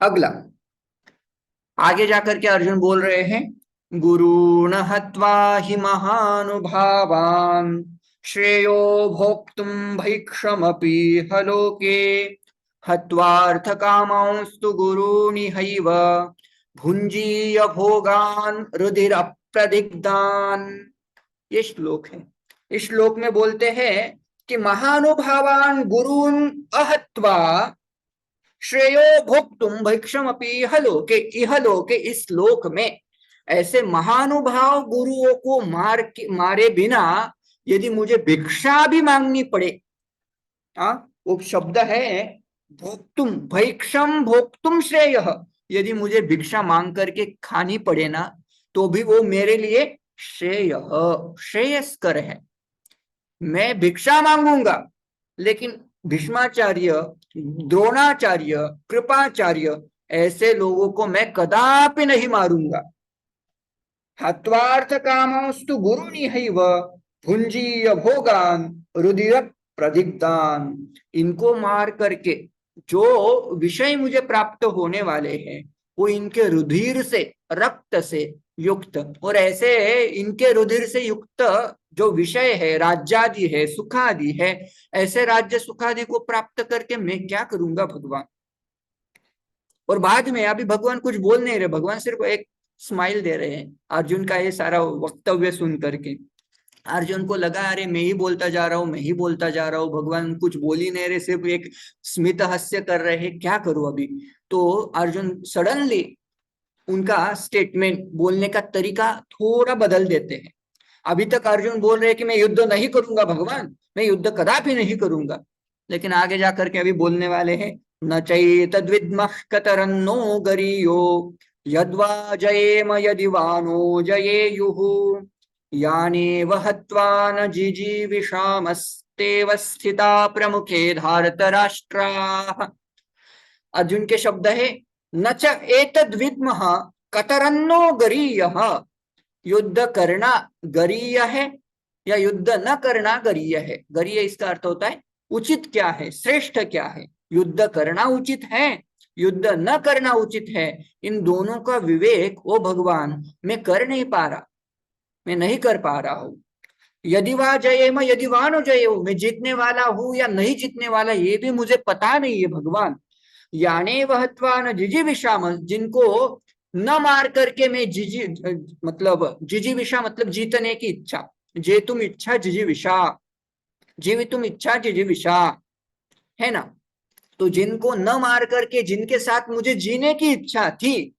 A: अगला, आगे जाकर के अर्जुन बोल रहे हैं गुरुण हत्वा हि महानुभावान् श्रेयो भोक्तुम भैक्षमपि हलोके हत्वार्थ कामांस्तु गुरूनिहैव भुंजीय भोगान रुधिर प्रदिग्धान। ये श्लोक है। इस श्लोक में बोलते हैं कि महानुभावान गुरून् अहत्वा श्रेयो भोक्तुम भैक्षमपि इहलोके, इहलोके इस लोक में ऐसे महानुभाव गुरुओं को मारे बिना यदि मुझे भिक्षा भी मांगनी पड़े, वो शब्द है भोक्तुम, भैक्षम भोक्तुम श्रेय, यदि मुझे भिक्षा मांग करके खानी पड़े ना, तो भी वो मेरे लिए श्रेय, श्रेयस्कर है। मैं भिक्षा मांगूंगा, लेकिन भीष्माचार्य, द्रोणाचार्य, कृपाचार्य, ऐसे लोगों को मैं कदापि नहीं मारूंगा। हत्वार्थ कामस्तु गुरुनिहैव भुंजीय भोगान रुधिर प्रदिग्धान। इनको मार करके जो विषय मुझे प्राप्त होने वाले हैं वो इनके रुधिर से, रक्त से युक्त, और ऐसे इनके रुधिर से युक्त जो विषय है, राज्यादि है, सुखादि है, ऐसे राज्य सुखादि को प्राप्त करके मैं क्या करूंगा भगवान? और बाद में अभी भगवान कुछ बोल नहीं रहे, भगवान सिर्फ एक स्माइल दे रहे हैं अर्जुन का ये सारा वक्तव्य सुन करके। अर्जुन को लगा अरे मैं ही बोलता जा रहा हूँ, मैं ही बोलता जा रहा हूँ, भगवान कुछ बोल ही नहीं रहे, सिर्फ एक स्मित हास्य कर रहे हैं, क्या करूं अभी? तो अर्जुन सडनली उनका स्टेटमेंट, बोलने का तरीका थोड़ा बदल देते हैं। अभी तक अर्जुन बोल रहे हैं कि मैं युद्ध नहीं करूंगा भगवान, मैं युद्ध कदापि नहीं करूंगा, लेकिन आगे जाकर के अभी बोलने वाले हैं न चैतद्विद्मः कतरन्नो गरीयो यद्वा जयेम यदि वानो जयेयुः यानेव हत्वा न जिजीविषामस्तेव स्थिता प्रमुखे धार्तराष्ट्राः। अर्जुन के शब्द है न च एतद्विद्मः कतरन्नो गरीयः, युद्ध करना गरीय है या युद्ध न करना गरीय है। गरीय इसका अर्थ होता है उचित क्या है, श्रेष्ठ क्या है। युद्ध करना उचित है, युद्ध न करना उचित है, इन दोनों का विवेक वो भगवान मैं कर नहीं पा रहा, मैं नहीं कर पा रहा हूं। यदि वा जयेम यदि वानो जयेम, मैं जीतने वाला हूं या नहीं जीतने वाला ये भी मुझे पता नहीं है भगवान। याने वहत्वा न जिजीविषाम, जिनको न मार करके मैं जिजीविषा मतलब जीतने की इच्छा, जे तुम इच्छा जिजीविषा, जीवितुम इच्छा जिजीविषा, है ना। तो जिनको न मार करके जिनके साथ मुझे जीने की इच्छा थी,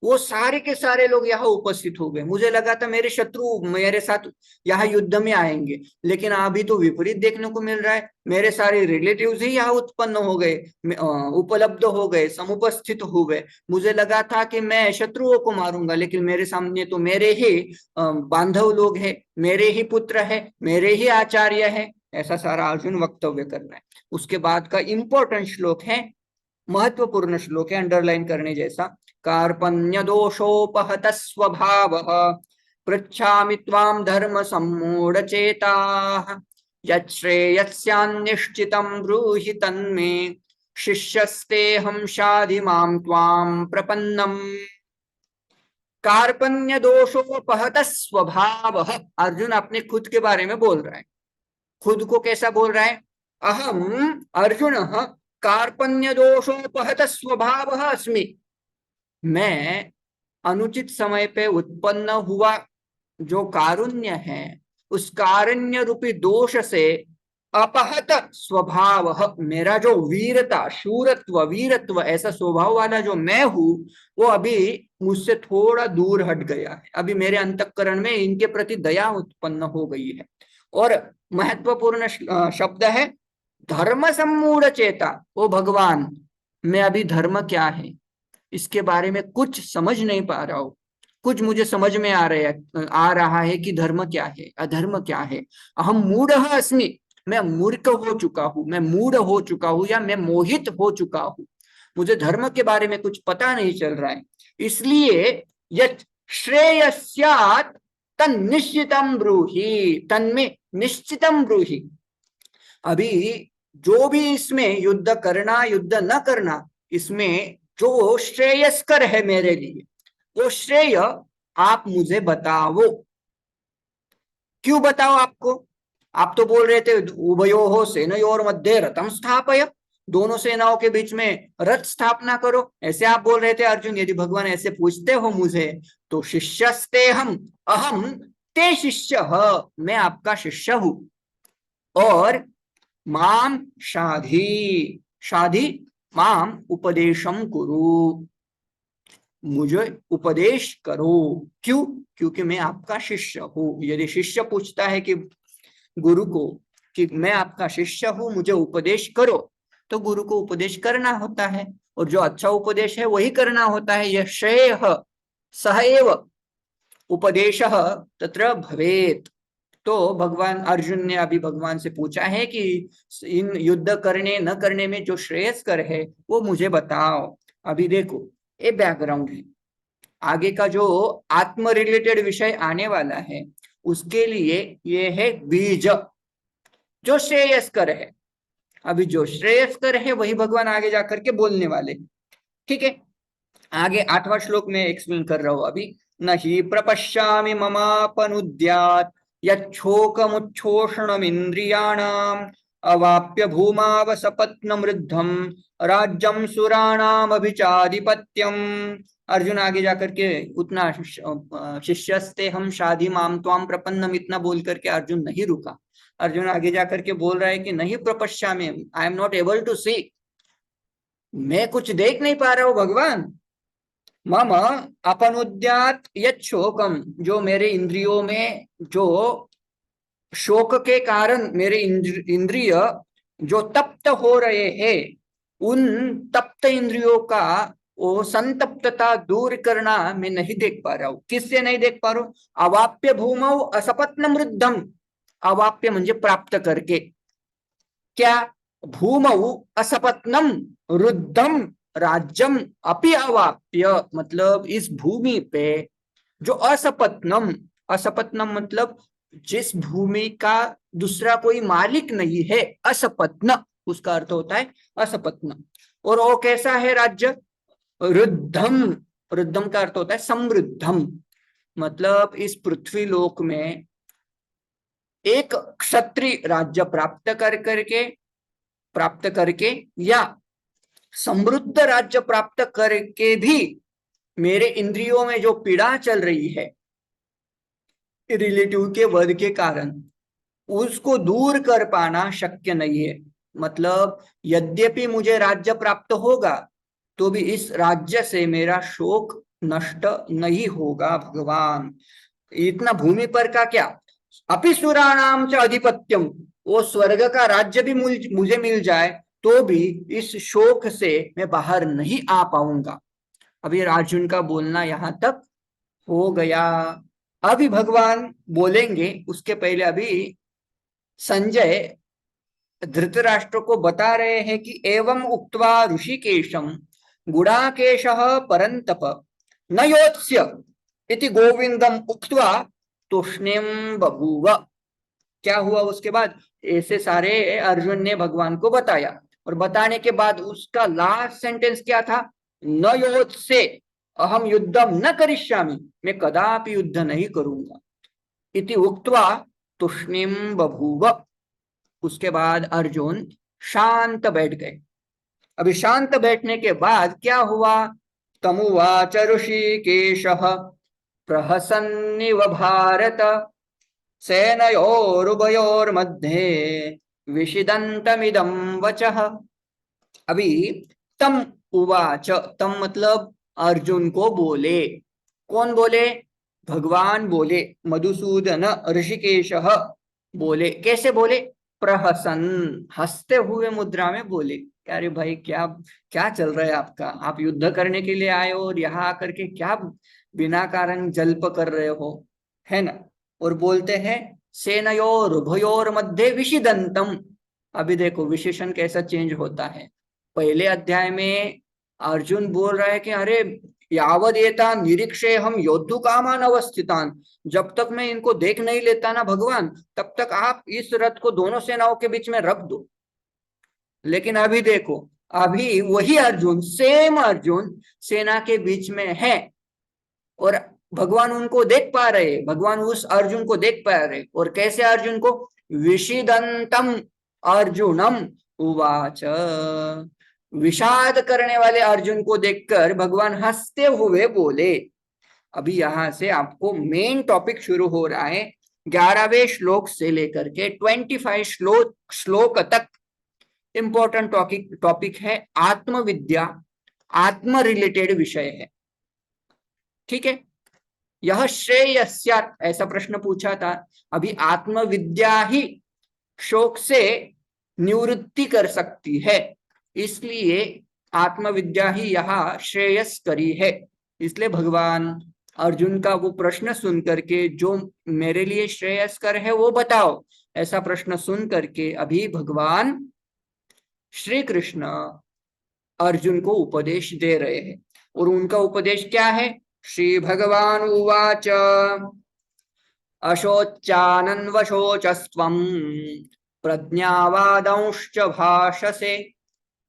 A: वो सारे के सारे लोग यहाँ उपस्थित हो गए। मुझे लगा था मेरे शत्रु मेरे साथ यहाँ युद्ध में आएंगे, लेकिन अभी तो विपरीत देखने को मिल रहा है। मेरे सारे रिलेटिव्स ही यहाँ उत्पन्न हो गए, उपलब्ध हो गए, समुपस्थित हो गए। मुझे लगा था कि मैं शत्रुओं को मारूंगा, लेकिन मेरे सामने तो मेरे ही बांधव लोग हैं, मेरे ही पुत्र है, मेरे ही आचार्य है। ऐसा सारा अर्जुन वक्तव्य कर रहा है। उसके बाद का इंपॉर्टेंट श्लोक है, महत्वपूर्ण श्लोक है, अंडरलाइन करने जैसा। कार्पण्य दोषोपहत स्वभावः पृच्छामि त्वां धर्म सम्मूढ़ चेताः यच्छ्रेयस्यान्निश्चितं ब्रूहि तन्मे शिष्यस्तेऽहं शाधि मां त्वां प्रपन्नम्। कार्पण्य दोषोपहत स्वभावः, अर्जुन अपने खुद के बारे में बोल रहा है। खुद को कैसा बोल रहा है? अहम अर्जुन कार्पण्य दोषोपहत स्वभावः अस्मि। मैं अनुचित समय पे उत्पन्न हुआ जो कारुण्य है, उस कारुण्य रूपी दोष से अपहत स्वभाव, मेरा जो वीरता, शूरत्व, वीरत्व, ऐसा स्वभाव वाला जो मैं हूं, वो अभी मुझसे थोड़ा दूर हट गया है। अभी मेरे अंतःकरण में इनके प्रति दया उत्पन्न हो गई है। और महत्वपूर्ण शब्द है धर्म सम्मूढ़ चेता। ओ भगवान, मैं अभी धर्म क्या है इसके बारे में कुछ समझ नहीं पा रहा हूं। कुछ मुझे समझ में आ रहा है कि धर्म क्या है, अधर्म क्या है। अहम मूढ़ अस्मि, मैं मूर्ख हो चुका हूं, मैं मूढ़ हो चुका हूं, या मैं मोहित हो चुका हूं। मुझे धर्म के बारे में कुछ पता नहीं चल रहा है। इसलिए यत् श्रेयस्यात् तन्निश्चितम ब्रूहि, तन्मे निश्चितम ब्रूहि। अभी जो भी इसमें युद्ध करना युद्ध न करना, इसमें जो श्रेयस्कर है मेरे लिए, वो श्रेय आप मुझे बताओ। क्यों बताओ आपको? आप तो बोल रहे थे उभयोः सेनयोर मध्ये रथम स्थापय, दोनों सेनाओं के बीच में रथ स्थापना करो, ऐसे आप बोल रहे थे अर्जुन। यदि भगवान ऐसे पूछते हो मुझे, तो शिष्यस्ते हम अहम ते शिष्य, मैं आपका शिष्य हूं। और माम शाधि, शाधि माम उपदेशम कुरु, मुझे उपदेश करो। क्यों? क्योंकि मैं आपका शिष्य हूं। यदि शिष्य पूछता है कि गुरु को कि मैं आपका शिष्य हूं, मुझे उपदेश करो, तो गुरु को उपदेश करना होता है, और जो अच्छा उपदेश है वही करना होता है। यह श्रेयः सह एव उपदेशः तत्र भवेत्। तो भगवान अर्जुन ने अभी भगवान से पूछा है कि इन युद्ध करने न करने में जो श्रेयस्कर है वो मुझे बताओ। अभी देखो, ये बैकग्राउंड है। आगे का जो आत्म रिलेटेड विषय आने वाला है, उसके लिए ये है बीज, जो श्रेयस्कर है। अभी जो श्रेयस्कर है वही भगवान आगे जाकर के बोलने वाले। ठीक है, आगे 8वां श्लोक में एक्सप्लेन कर रहा हूं अभी। न हि प्रपश्यामि ममापनुद्यात् यच्छोकमुच्छोषणमिन्द्रियाणाम् अवाप्य भूमावसपत्नमृद्धम् राज्यं सुराणामभिचाधिपत्यम्। अर्जुन आगे जाकर के उतना शिष्यस्ते हम शाधि माम त्वाम प्रपन्नम इतना बोल करके अर्जुन नहीं रुका। अर्जुन आगे जाकर के बोल रहा है कि नहीं प्रपश्यामि, I am not able to see, मैं कुछ देख नहीं पा रहा हूं भगवान। मम अपनुद्यात यत् शोकम, जो मेरे इंद्रियों में जो शोक के कारण मेरे इंद्रिय जो तप्त हो रहे हैं, उन तप्त इंद्रियों का वो संतप्तता दूर करना मैं नहीं देख पा रहा हूं। किससे नहीं देख पा रहा हूं? अवाप्य भूमौ असपत्नम रुद्धम, अवाप्य म्हणजे प्राप्त करके। क्या? भूमौ असपत्नम रुद्धम राज्यम अपि अवाप्य, मतलब इस भूमि पे जो असपत्नम, असपत्नम मतलब जिस भूमि का दूसरा कोई मालिक नहीं है, असपत्न उसका अर्थ होता है असपत्न। और वो कैसा है राज्य? रुद्धम, रुद्धम का अर्थ होता है समृद्धम, मतलब इस पृथ्वी लोक में एक क्षत्रिय राज्य प्राप्त करके या समृद्ध राज्य प्राप्त करके भी मेरे इंद्रियों में जो पीड़ा चल रही है रिलेटिव के वध के कारण, उसको दूर कर पाना शक्य नहीं है। मतलब यद्यपि मुझे राज्य प्राप्त होगा, तो भी इस राज्य से मेरा शोक नष्ट नहीं होगा भगवान। इतना भूमि पर का क्या, अपि सुराणाम च अधिपत्यम, वो स्वर्ग का राज्य भी मुझे मिल जाए तो भी इस शोक से मैं बाहर नहीं आ पाऊंगा। अभी अर्जुन का बोलना यहां तक हो गया। अभी भगवान बोलेंगे, उसके पहले अभी संजय धृतराष्ट्र को बता रहे हैं कि एवं उक्त्वा ऋषिकेशम गुडाकेशः परंतप न योत्स्य इति गोविंदम उक्त्वा तूष्णीम बभूव। क्या हुआ उसके बाद, ऐसे सारे अर्जुन ने भगवान को बताया, और बताने के बाद उसका लास्ट सेंटेंस क्या था, न योत्से अहम युद्धम न करिष्यामि, मैं कदापि युद्ध नहीं करूंगा, इति उक्त्वा तूष्णीम बभूव। उसके बाद अर्जुन शांत बैठ गए। अभी शांत बैठने के बाद क्या हुआ, तमुवाच ऋषिकेशः प्रहसन्निव भारत सेनयोरुभयोर्मध्ये विषिदन्तमिदं वचः। अभी तम उवाच, तम मतलब अर्जुन को बोले। कौन बोले, भगवान बोले, मधुसूदन ऋषिकेशः बोले। कैसे बोले, प्रहसन, हंसते हुए मुद्रा में बोले। अरे भाई क्या क्या चल रहा है आपका, आप युद्ध करने के लिए आए हो और यहाँ आकर के क्या बिना कारण जल्प कर रहे हो, है ना। और बोलते हैं सेनयोर उभयोर मध्य विषिदंतम। अभी देखो विशेषण कैसा चेंज होता है। पहले अध्याय में अर्जुन बोल रहा है कि अरे यावदेता निरीक्षे हम योद्धु कामान अवस्थितान, जब तक मैं इनको देख नहीं लेता ना भगवान, तब तक आप इस रथ को दोनों सेनाओं के बीच में रख दो। लेकिन अभी देखो, अभी वही अर्जुन, सेम अर्जुन सेना के बीच में है और भगवान उनको देख पा रहे, भगवान उस अर्जुन को देख पा रहे। और कैसे अर्जुन को, विषिदंतम अर्जुनम उवाच, विषाद करने वाले अर्जुन को देखकर भगवान हंसते हुए बोले। अभी यहां से आपको मेन टॉपिक शुरू हो रहा है। 11वें श्लोक से लेकर के 25 श्लोक तक इंपॉर्टेंट टॉपिक है, आत्मविद्या, आत्म रिलेटेड विषय है। ठीक है, यह श्रेयस्यात्, ऐसा प्रश्न पूछा था। अभी आत्मविद्या ही शोक से निवृत्ति कर सकती है, इसलिए आत्मविद्या ही यहाँ श्रेयस्करी है। इसलिए भगवान अर्जुन का वो प्रश्न सुन करके, जो मेरे लिए श्रेयस्कर है वो बताओ, ऐसा प्रश्न सुन करके अभी भगवान श्री कृष्ण अर्जुन को उपदेश दे रहे हैं। और उनका उपदेश क्या है, श्री भगवान उवाच अशोचानन्वशोचस्त्वं प्रज्ञावादंश्च भाषसे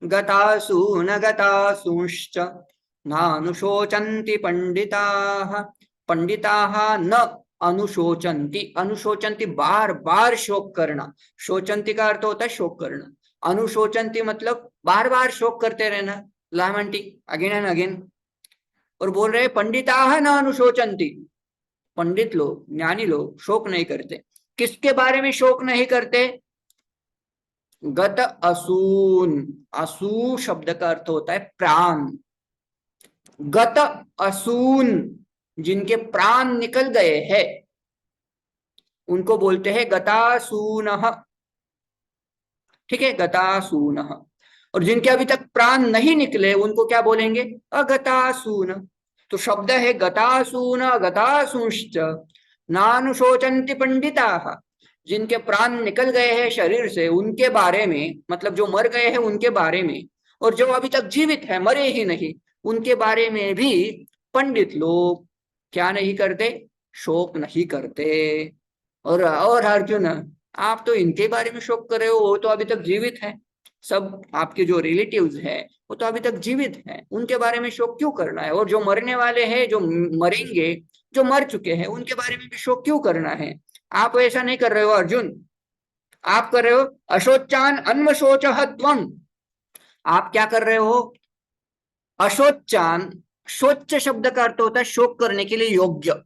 A: गतासु न गतासूंश्च नानुशोचन्ति पंडिताः। पंडिताः न अनुशोचन्ति, अनुशोचन्ति बार बार शोक करना, शोचन्ति का अर्थ होता है शोक करना, अनुशोचन्ति मतलब बार बार शोक करते रहना, लामेंटिंग अगेन एंड अगेन। और बोल रहे पंडिताः न अनुशोचन्ति, पंडित लोग, ज्ञानी लोग शोक नहीं करते। किसके बारे में शोक नहीं करते, गत असून, असू शब्द का अर्थ होता है प्राण, गत असून, जिनके प्राण निकल गए हैं उनको बोलते हैं गतासूनः। ठीक है, गतासूनः। और जिनके अभी तक प्राण नहीं निकले उनको क्या बोलेंगे, अगतासून। तो शब्द है गतासून गतासूंश्च नानुशोचन्ति पंडिताः, जिनके प्राण निकल गए हैं शरीर से उनके बारे में, मतलब जो मर गए हैं उनके बारे में, और जो अभी तक जीवित है मरे ही नहीं उनके बारे में भी पंडित लोग क्या नहीं करते, शोक नहीं करते। और अर्जुन, आप तो इनके बारे में शोक कर रहे हो, वो तो अभी तक जीवित है, सब आपके जो रिलेटिव्स हैं वो तो अभी तक जीवित हैं, उनके बारे में शोक क्यों करना है। और जो मरने वाले हैं, जो मरेंगे, जो मर चुके हैं, उनके बारे में भी शोक क्यों करना है। आप ऐसा नहीं कर रहे हो अर्जुन, आप कर रहे हो अशोचान अन्वशोचः त्वं। आप क्या कर रहे हो, अशोचान, शोच शब्द का अर्थ होता है शोक करने के लिए योग्य,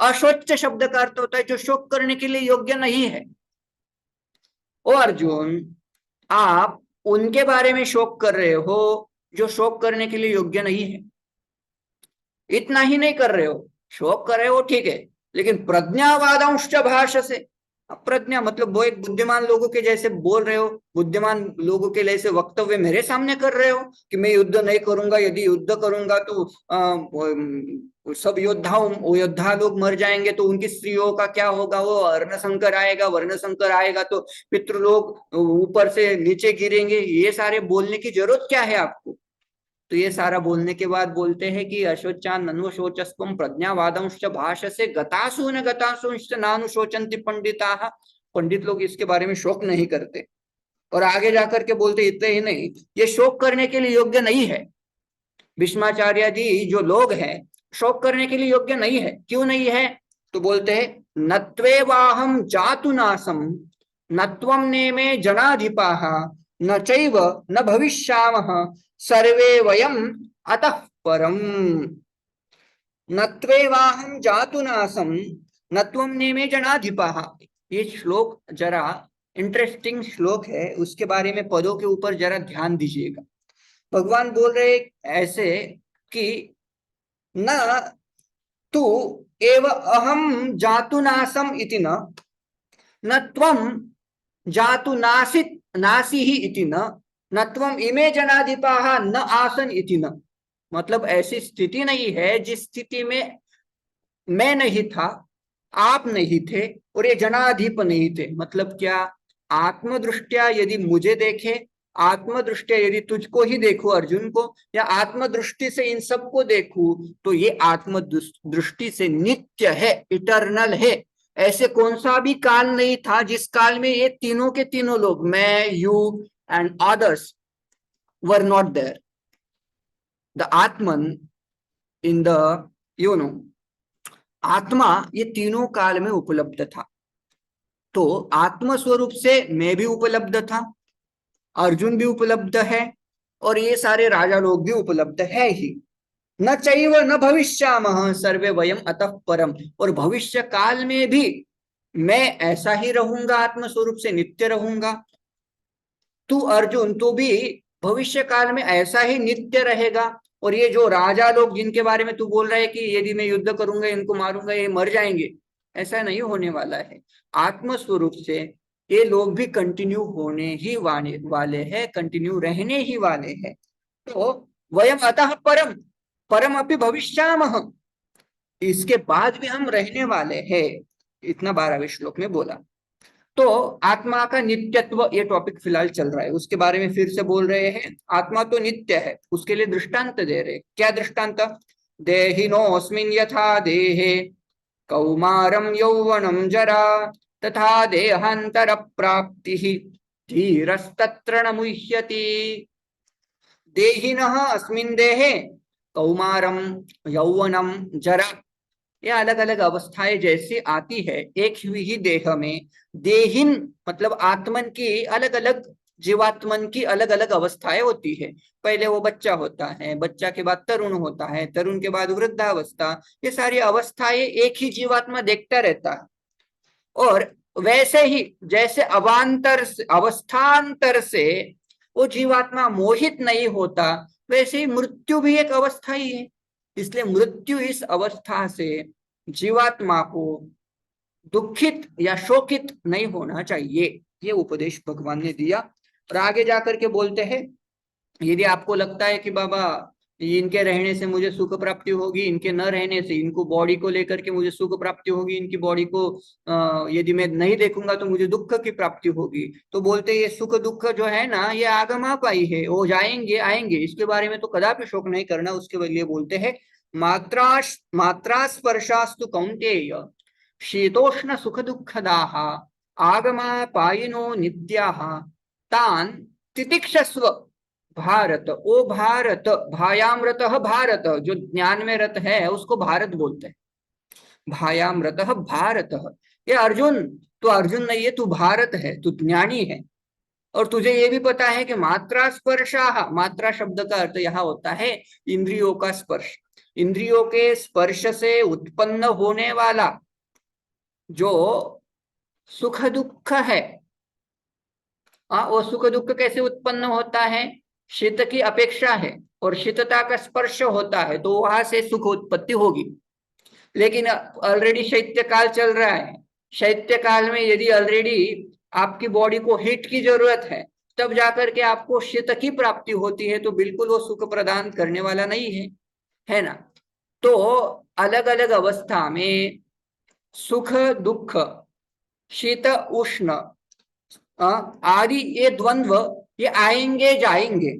A: अशोच शब्द का अर्थ होता है जो शोक करने के लिए योग्य नहीं है। ओ अर्जुन, आप उनके बारे में शोक कर रहे हो जो शोक करने के लिए योग्य नहीं है। इतना ही नहीं कर रहे हो, शोक कर रहे हो ठीक है, लेकिन प्रज्ञावादांश भाषसे। अब प्रज्ञा मतलब वो एक बुद्धिमान लोगों के जैसे बोल रहे हो, बुद्धिमान लोगों के जैसे वक्तव्य मेरे सामने कर रहे हो कि मैं युद्ध नहीं करूंगा, यदि युद्ध करूंगा तो सब योद्धा लोग मर जाएंगे, तो उनकी स्त्रियों का क्या होगा, वो वर्णशंकर आएगा, वर्णशंकर आएगा तो पितृलोक ऊपर से नीचे गिरेंगे। ये सारे बोलने की जरूरत क्या है आपको? तो ये सारा बोलने के बाद बोलते हैं कि अशोचान नन्वशोचस्त्वं प्रज्ञावादंश्च भाषसे गतासून गतासूंश्च नानुशोचन्ति पंडिताः। पंडित लोग इसके बारे में शोक नहीं करते। और आगे जाकर के बोलते इतने ही नहीं, ये शोक करने के लिए योग्य नहीं है। भीष्माचार्य जी जो लोग हैं शोक करने के लिए योग्य नहीं है। क्यों नहीं है? तो बोलते हैं नत्वेवाहम जातुनासम नत्वम नेमे जनाधिपाः न चैव न भविष्यामः सर्वे वयम अतः परम। नत्वेवाहम जातुनासम नत्वम नेमे जनाधिपाः। ये श्लोक जरा इंटरेस्टिंग श्लोक है, उसके बारे में पदों के ऊपर जरा ध्यान दीजिएगा। भगवान बोल रहे ऐसे कि न तू एव अहम जातुनासम इति न त्वम जातु नासित नासी ही इति न त्वम इमे जनाधिपाः न आसन इति न। मतलब ऐसी स्थिति नहीं है जिस स्थिति में मैं नहीं था, आप नहीं थे और ये जनाधिप नहीं थे। मतलब क्या? आत्मदृष्टया यदि मुझे देखे, आत्मदृष्टया यदि तुझको ही देखूं अर्जुन को, या आत्मदृष्टि से इन सबको देखूं, तो ये आत्मदृष्टि से नित्य है, इटर्नल है। ऐसे कौन सा भी काल नहीं था जिस काल में ये तीनों के तीनों लोग, मैं, you and others, were not there. The atman in the आत्मा ये तीनों काल में उपलब्ध था। तो आत्म स्वरूप से मैं भी उपलब्ध था, अर्जुन भी उपलब्ध है, और ये सारे राजा लोग भी उपलब्ध है ही। न चैव न भविष्यामः सर्वे वयम अतः परम। और भविष्य काल में भी मैं ऐसा ही रहूंगा, आत्म स्वरूप से नित्य रहूंगा। तू अर्जुन तू भी भविष्य काल में ऐसा ही नित्य रहेगा। और ये जो राजा लोग जिनके बारे में तू बोल रहा है कि यदि मैं युद्ध करूंगा इनको मारूंगा ये मर जाएंगे, ऐसा नहीं होने वाला है। आत्म स्वरूप से ये लोग भी कंटिन्यू होने ही वाले हैं, कंटिन्यू रहने ही वाले हैं। तो वयम अतः परम परम अपि भविष्यामः, इसके बाद भी हम रहने वाले हैं। इतना 12वें श्लोक में बोला। तो आत्मा का नित्यत्व ये टॉपिक फिलहाल चल रहा है, उसके बारे में फिर से बोल रहे हैं। आत्मा तो नित्य है, उसके लिए दृष्टांत दे रहे। क्या दृष्टांत? देहिनोऽस्मिन् यथा देहे कौमारं यौवनं जरा तथा देहांतर प्राप्ति धीरस्तत्र न मुह्यति। देहिनः अस्मिन् देहे कौमारं यौवनम जरा, ये अलग अलग अवस्थाएं जैसी आती है एक ही देह में। देहिन मतलब आत्मन की अलग अलग, जीवात्मन की अलग अलग अवस्थाएं होती है। पहले वो बच्चा होता है, बच्चा के बाद तरुण होता है, तरुण के बाद वृद्धावस्था। ये सारी अवस्थाएं एक ही जीवात्मा देखता रहता है। और वैसे ही जैसे अवस्थांतर से वो जीवात्मा मोहित नहीं होता, वैसे ही मृत्यु भी एक अवस्था ही है। इसलिए मृत्यु इस अवस्था से जीवात्मा को दुखित या शोकित नहीं होना चाहिए। ये उपदेश भगवान ने दिया। और आगे जाकर के बोलते हैं, यदि आपको लगता है कि बाबा इनके रहने से मुझे सुख प्राप्ति होगी, इनके न रहने से, इनको बॉडी को लेकर के मुझे सुख प्राप्ति होगी, इनकी बॉडी को यदि मैं नहीं देखूंगा तो मुझे दुख की प्राप्ति होगी, तो बोलते ये सुख दुख जो है ना ये आगमापाई है, वो जाएंगे आएंगे, इसके बारे में तो कदापि शोक नहीं करना। उसके लिए बोलते हैं मात्रा स्पर्शास्तु कौन्तेय शीतोष्ण सुख दुःखदाः आगमापायिनो नित्याः तान् तितिक्षस्व भारत। ओ भारत, भायाम रतः भारत, जो ज्ञान में रत है उसको भारत बोलते हैं। भायाम रतः भारत, ये अर्जुन, तू अर्जुन नहीं है, तू भारत है, तू ज्ञानी है। और तुझे ये भी पता है कि मात्रा स्पर्शाः, मात्रा शब्द का अर्थ यहाँ होता है इंद्रियों का स्पर्श। इंद्रियों के स्पर्श से उत्पन्न होने वाला जो सुख दुख है, वो सुख दुख कैसे उत्पन्न होता है? शीत की अपेक्षा है और शीतता का स्पर्श होता है तो वहां से सुख उत्पत्ति होगी। लेकिन ऑलरेडी शैत्य काल चल रहा है, शैत्य काल में यदि ऑलरेडी आपकी बॉडी को हीट की जरूरत है तब जाकर के आपको शीत की प्राप्ति होती है, तो बिल्कुल वो सुख प्रदान करने वाला नहीं है, है ना। तो अलग अलग अवस्था में सुख दुख, शीत उष्ण आदि ये द्वंद्व ये आएंगे जाएंगे।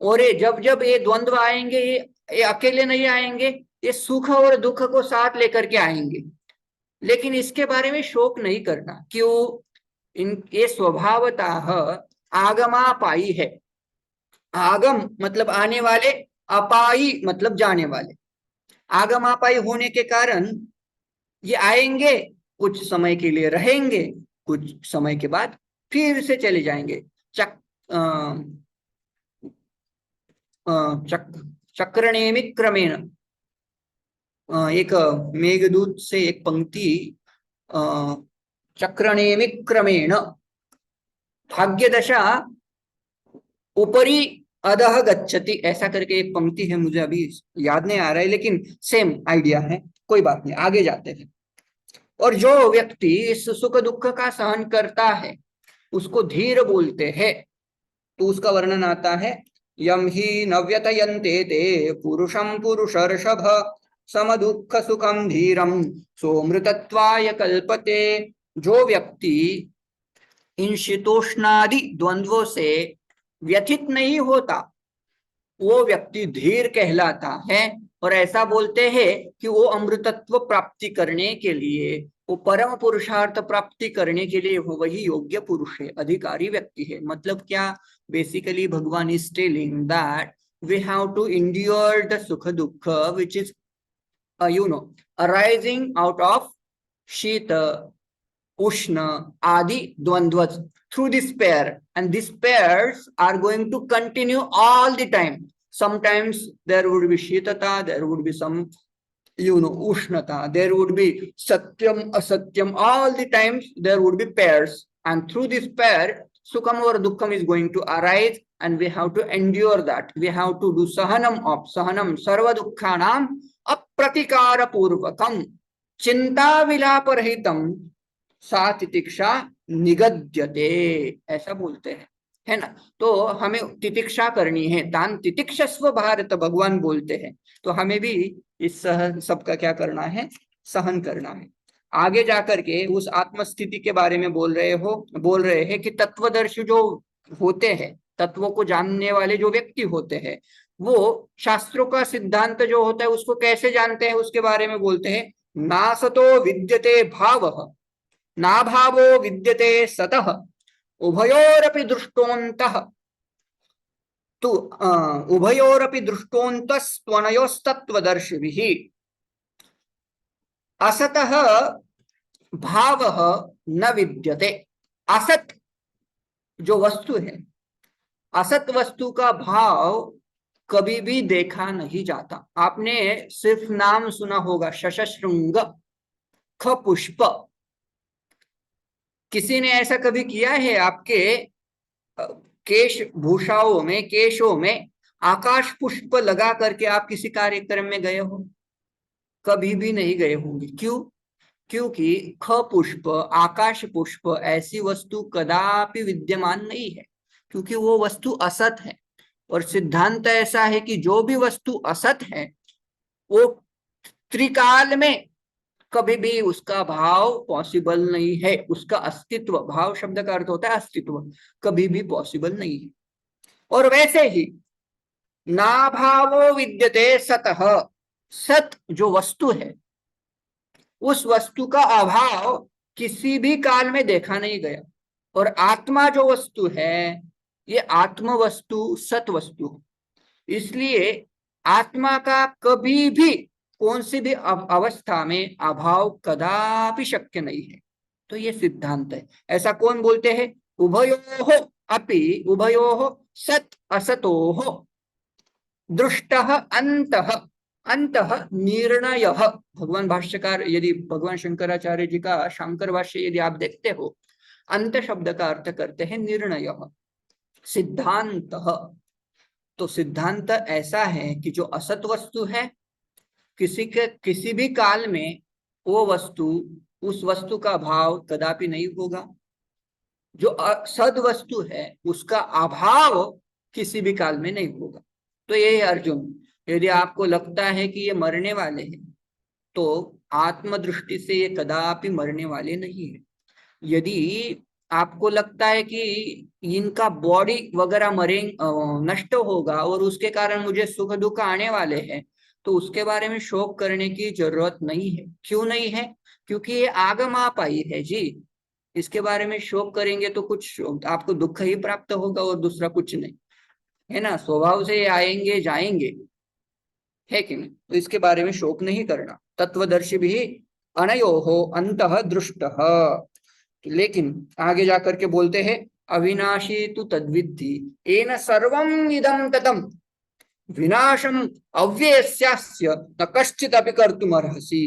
A: और ये जब जब ये द्वंद्व आएंगे ये अकेले नहीं आएंगे, ये सुख और दुख को साथ लेकर के आएंगे। लेकिन इसके बारे में शोक नहीं करना। क्यों? ये स्वभावतः आगमापाई है। आगम मतलब आने वाले, अपाई मतलब जाने वाले। आगमापाई होने के कारण ये आएंगे, कुछ समय के लिए रहेंगे, कुछ समय के बाद फिर से चले जाएंगे। चक्रनेमि क्रमेण, एक मेघदूत से एक पंक्ति, चक्रनेमि क्रमेण भाग्यदशा ऊपरी अधः गच्छति, ऐसा करके एक पंक्ति है, मुझे अभी याद नहीं आ रहा है, लेकिन सेम आइडिया है। कोई बात नहीं, आगे जाते हैं। और जो व्यक्ति इस सुख दुख का सहन करता है उसको धीर बोलते हैं। तो उसका वर्णन आता है, यम ही न व्यतयन्ते ते पुरुषम पुरुषर्षभ सम दुख सुखम धीरम सोमृतत्वाय कल्पते। जो व्यक्ति इन शीतोष्णादि द्वंद्वों से व्यथित नहीं होता वो व्यक्ति धीर कहलाता है। और ऐसा बोलते हैं कि वो अमृतत्व प्राप्ति करने के लिए, वो परम पुरुषार्थ प्राप्ति करने के लिए वो वही योग्य पुरुष है, अधिकारी व्यक्ति है। मतलब क्या? Basically Bhagwan is telling that we have to endure the sukh dukh which is arising out of sheet ushna आदि द्वंद्व through this pair, and these pairs are going to continue all the time. Sometimes there would be shitata, there would be some ushnata, there would be satyam asatyam, all the times there would be pairs, and through this pair sukham or dukkham is going to arise, and we have to endure that. We have to do sahanam sarva dukkhanam apratikara purvakam चिंता विलाप रहितम सा तितिक्षा निगद्यते, ऐसा बोलते हैं, है ना। तो हमें तितिक्षा करनी है, तान तितिक्षस्व भारत भगवान बोलते हैं। तो हमें भी इस सबका क्या करना है? सहन करना है। आगे जाकर के उस आत्मस्थिति के बारे में बोल रहे हैं कि तत्वदर्शी जो होते हैं, तत्वों को जानने वाले जो व्यक्ति होते हैं, वो शास्त्रों का सिद्धांत जो होता है उसको कैसे जानते हैं उसके बारे में बोलते हैं। नासतो विद्यते भावः नाभावो विद्यते सतः उभयोरपि दृष्टोन्तः तु उभयोरपि दृष्टोन्तस्त्वनयोस्तत्वदर्शिभिः असतः भावः न विद्यते। असत जो वस्तु है, असत वस्तु का भाव कभी भी देखा नहीं जाता। आपने सिर्फ नाम सुना होगा, शशशृंग, ख पुष्प। किसी ने ऐसा कभी किया है आपके केश भूषाओं में, केशों में आकाश पुष्प लगा करके आप किसी कार्यक्रम में गए हो? कभी भी नहीं गए होंगे। क्यों? क्योंकि ख पुष्प, आकाश पुष्प ऐसी वस्तु कदापि विद्यमान नहीं है, क्योंकि वो वस्तु असत है। और सिद्धांत ऐसा है कि जो भी वस्तु असत है वो त्रिकाल में कभी भी उसका भाव पॉसिबल नहीं है। उसका अस्तित्व, भाव शब्द का अर्थ होता है अस्तित्व, कभी भी पॉसिबल नहीं है। और वैसे ही ना भावो विद्यते सतः, सत जो वस्तु है उस वस्तु का अभाव किसी भी काल में देखा नहीं गया। और आत्मा जो वस्तु है ये आत्म वस्तु सत वस्तु, इसलिए आत्मा का कभी भी कौन सी भी अवस्था में अभाव कदापि शक्य नहीं है। तो ये सिद्धांत है। ऐसा कौन बोलते हैं? उभयोः अपि उभयोः सत असतोः दृष्टः अन्तः, अंतः निर्णयः। भगवान भाष्यकार, यदि भगवान शंकराचार्य जी का शांकर भाष्य यदि आप देखते हो, अंत शब्द का अर्थ करते हैं निर्णयः, सिद्धांतः। तो सिद्धांत ऐसा है कि जो असत वस्तु है, किसी भी काल में वो वस्तु, उस वस्तु का भाव कदापि नहीं होगा। जो सद वस्तु है उसका अभाव किसी भी काल में नहीं होगा। तो ये है अर्जुन, यदि आपको लगता है कि ये मरने वाले हैं तो आत्मदृष्टि से ये कदापि मरने वाले नहीं है। यदि आपको लगता है कि इनका बॉडी वगैरह नष्ट होगा और उसके कारण मुझे सुख दुख आने वाले हैं, तो उसके बारे में शोक करने की जरूरत नहीं है। क्यों नहीं है? क्योंकि ये आगम आप आई है जी। इसके बारे में शोक करेंगे तो कुछ आपको दुख ही प्राप्त होगा और दूसरा कुछ नहीं, है ना। स्वभाव से ये आएंगे जाएंगे, है कि नहीं। तो इसके बारे में शोक नहीं करना। तत्वदर्शी भी अनयोहो अंतः दृष्टः। लेकिन आगे जाकर के बोलते हैं अविनाशी तु तद्विद्धि येन सर्वम इदं ततम विनाशम अव्ययस्यास्य न कश्चित अपि कर्तुम अर्हसि।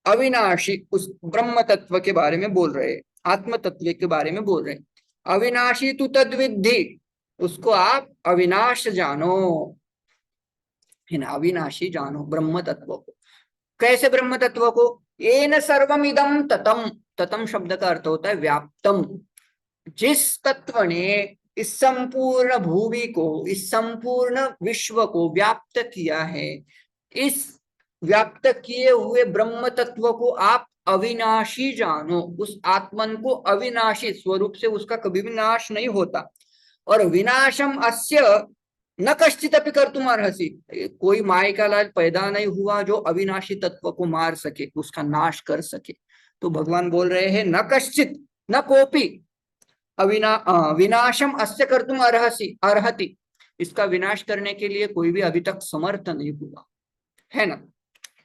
A: अविनाशी उस ब्रह्म तत्व के बारे में बोल रहे, आत्म तत्व के बारे में बोल रहे। अविनाशी तु तद्विद्धि, उसको आप अविनाश जानो, है ना। अविनाशी जानो ब्रह्म तत्व को। कैसे ब्रह्म तत्व को? येन सर्वम इदं ततम, ततम शब्द का अर्थ होता है व्याप्तम। जिस तत्व ने इस संपूर्ण भूमि को, इस संपूर्ण विश्व को व्याप्त किया है, इस व्याप्त किए हुए ब्रह्म तत्व को आप अविनाशी जानो। उस आत्मन को अविनाशी स्वरूप से उसका कभी भी नाश नहीं होता। और विनाशम अस्य न कश्चित अपि कर्तुम अर्हसि, कोई माय का लाल पैदा नहीं हुआ जो अविनाशी तत्व को मार सके, उसका नाश कर सके। तो भगवान बोल रहे हैं न कश्चित, न कोपी विनाशम अस्य कर्तुम अर्हसि अर्हति, इसका विनाश करने के लिए कोई भी अभी तक समर्थ नहीं हुआ, है ना।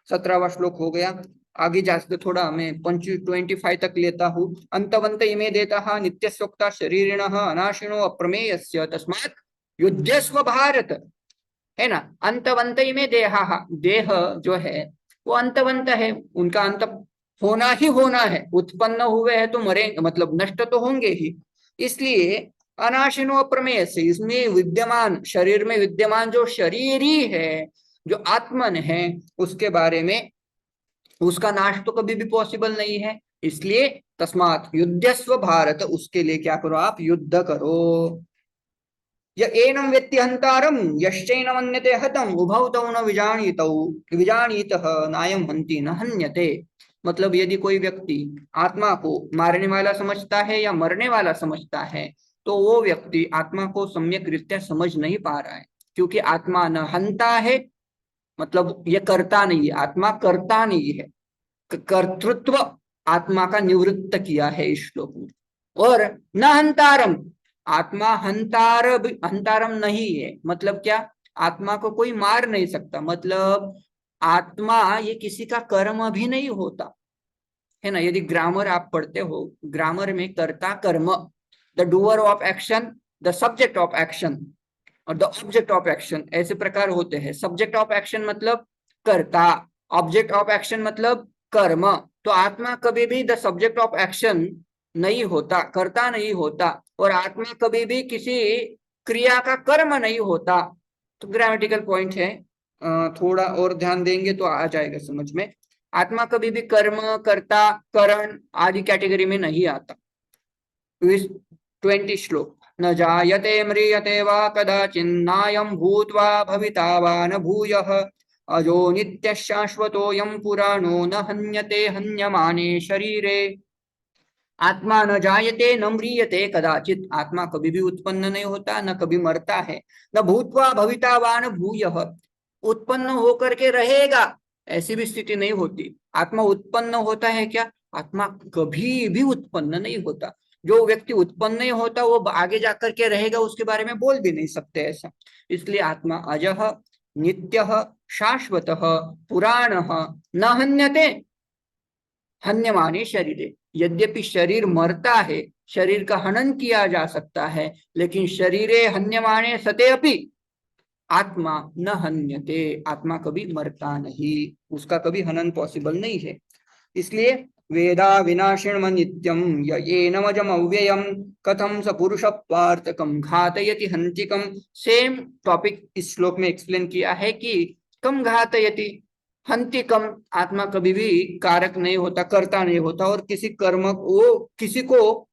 A: 17वां श्लोक हो गया। आगे जाते थोड़ा मैं 25 तक लेता हूँ। अंतवंत इमे देता नित्यस्वक्ता शरीरिणः अनाशिनो अप्रमेयस्य तस्मात् युध्यस्व भारत, है ना। अंतवंत इमे देहा, देह जो है वो अंतवंत है, उनका अंत होना ही होना है। उत्पन्न हुए हैं तो मरेंगे, मतलब नष्ट तो होंगे ही। इसलिए अनाशिनो अप्रमेय से, इसमें विद्यमान, शरीर में विद्यमान जो शरीरी है, जो आत्मन है, उसके बारे में उसका नाश तो कभी भी पॉसिबल नहीं है। इसलिए तस्मात् युध्यस्व भारत, उसके लिए क्या करो आप? युद्ध करो। य एनं वेत्ति हन्तारं यश्चैनं मन्यते हतम् उभौ तौ न विजानीतः नायं हन्ति न हन्यते। मतलब यदि कोई व्यक्ति आत्मा को मारने वाला समझता है या मरने वाला समझता है, तो वो व्यक्ति आत्मा को सम्यक रीत्या समझ नहीं पा रहा है। क्योंकि आत्मा न हंता है, मतलब ये करता नहीं है, आत्मा करता नहीं है। कर्तृत्व आत्मा का निवृत्त किया है इस श्लोक में। और न हंतारम, आत्मा हंतारम नहीं है। मतलब क्या? आत्मा को कोई मार नहीं सकता। मतलब आत्मा ये किसी का कर्म भी नहीं होता, है ना। यदि ग्रामर आप पढ़ते हो, ग्रामर में कर्ता कर्म, the doer of action, the subject of action और द ऑब्जेक्ट ऑफ एक्शन, ऐसे प्रकार होते हैं। सब्जेक्ट ऑफ एक्शन मतलब कर्ता, ऑब्जेक्ट ऑफ एक्शन मतलब कर्म। तो आत्मा कभी भी द सब्जेक्ट ऑफ एक्शन नहीं होता, कर्ता नहीं होता। और आत्मा कभी भी किसी क्रिया का कर्म नहीं होता। तो ग्रामेटिकल पॉइंट है, थोड़ा और ध्यान देंगे तो आ जाएगा समझ में। आत्मा कभी भी कर्म, कर्ता, करण आदि कैटेगरी में नहीं आता। 20 श्लोक। न जायते म्रियते वा कदाचिन्नायं भूत्वा भविता वा न भूयः अजो नित्यः शाश्वतोऽयं पुराणो न हन्यते हन्यमाने शरीरे। आत्मा न जायते न म्रियते कदाचित, आत्मा कभी भी उत्पन्न नहीं होता, न कभी मरता है। न भूत्वा भविता वा न भूयः, उत्पन्न होकर के रहेगा, ऐसी भी स्थिति नहीं होती। आत्मा उत्पन्न होता है क्या? आत्मा कभी भी उत्पन्न नहीं होता। जो व्यक्ति उत्पन्न नहीं होता वो आगे जाकर के रहेगा, उसके बारे में बोल भी नहीं सकते ऐसा। इसलिए आत्मा अजः नित्यः शाश्वतः पुराणः न हन्यते हन्यमाने शरीरे। यद्यपि शरीर मरता है, शरीर का हनन किया जा सकता है, लेकिन शरीरे हन्यमाने सते अपि आत्मा न हन्यते, आत्मा कभी मरता नहीं, उसका कभी हनन पॉसिबल नहीं है। इसलिए वेदा विनाशिण्म नित्यं य येनमजमव्ययम् कथम स पुरुष पार्थ कम घातयति हन्तिकम। सेम टॉपिक इस श्लोक में एक्सप्लेन किया है कि कम घातयति हन्तिकम, आत्मा कभी भी कारक नहीं होता, करता नहीं होता, और किसी कर्म वो किसी को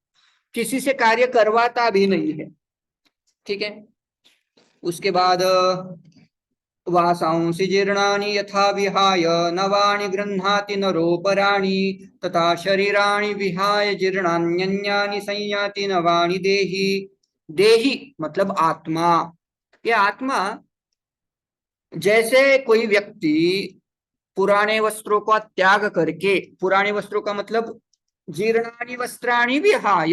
A: किसी से कार्य करवाता भी नहीं है। ठीक है। उसके बाद वासांसि जीर्णानि यथा विहाय नवानि गृह्णाति नरोपराणि तथा शरीराणि विहाय जीर्णान्यन्यानि संयाति नवानि देहि। देहि मतलब आत्मा। ये आत्मा, जैसे कोई व्यक्ति पुराने वस्त्रों का त्याग करके, पुराने वस्त्रों का मतलब जीर्णानि वस्त्राणि विहाय,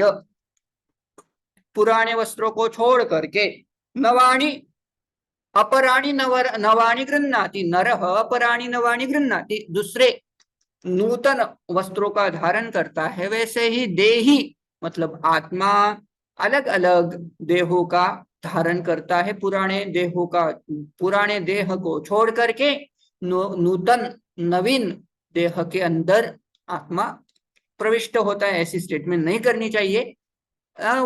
A: पुराने वस्त्रों को छोड़ करके, नवाणी अपराणी नवाणी गृह्णाति, नरः अपराणी नवाणी गृह्णाति, दूसरे नूतन वस्त्रों का धारण करता है, वैसे ही देही मतलब आत्मा अलग अलग देहों का धारण करता है। पुराने देह को छोड़ करके नूतन नवीन देह के अंदर आत्मा प्रविष्ट होता है। ऐसी स्टेटमेंट नहीं करनी चाहिए।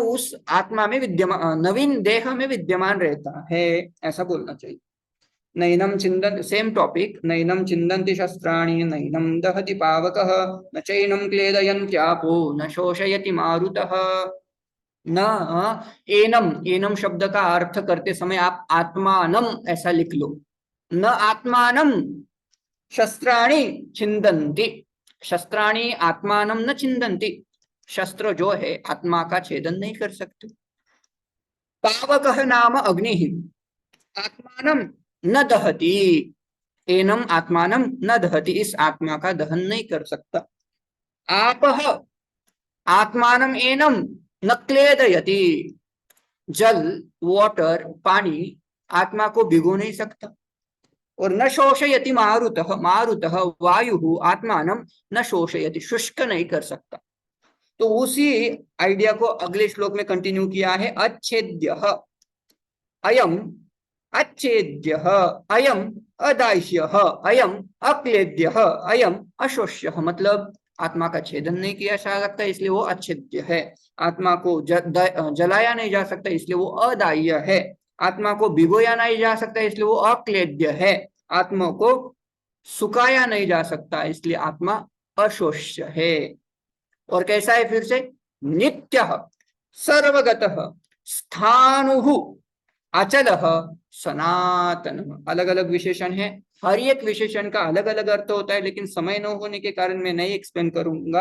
A: उस आत्मा में विद्यमान, नवीन देह में विद्यमान रहता है, ऐसा बोलना चाहिए। नैनम चिंदन, सेम टॉपिक, नैनम चिंदन्ति शस्त्राणि नैनम दहति पावकः न चैनम क्लेदयन्त्यापो न शोषयति मारुतः। न एनम, एनम शब्द का अर्थ करते समय आप आत्मानम ऐसा लिख लो। न आत्मानम शस्त्राणि छिन्दन्ति, शस्त्राणि आत्मानम न छिन्दन्ति, शस्त्र जो है आत्मा का छेदन नहीं कर सकते। पावकः नाम अग्निः आत्मानम न दहति, एनम आत्मानम न दहति, इस आत्मा का दहन नहीं कर सकता। आपः आत्मानम एनम न क्लेदयति, जल वाटर पानी आत्मा को भिगो नहीं सकता। और न शोषयति मारुतः, मारुतः वायु आत्मानम न शोषयति, शुष्क नहीं कर सकता। तो उसी आइडिया को अगले श्लोक में कंटिन्यू किया है। अच्छेद्यः अयम अच्छेद्यः अयम अदाह्यः अयम अक्लेद्यः अयम अशोष्यः, मतलब आत्मा का छेदन नहीं किया जा सकता इसलिए वो अच्छेद्य है। आत्मा को जलाया नहीं जा सकता इसलिए वो अदाह्य है। आत्मा को भिगोया नहीं जा सकता इसलिए वो अक्लेद्य है। आत्मा को सुखाया नहीं जा सकता इसलिए आत्मा अशोष्य है। और कैसा है फिर से, नित्यः सर्वगतः स्थाणुः अचलः सनातन। अलग अलग विशेषण है, हर एक विशेषण का अलग अलग अर्थ होता है, लेकिन समय न होने के कारण मैं नहीं एक्सप्लेन करूंगा।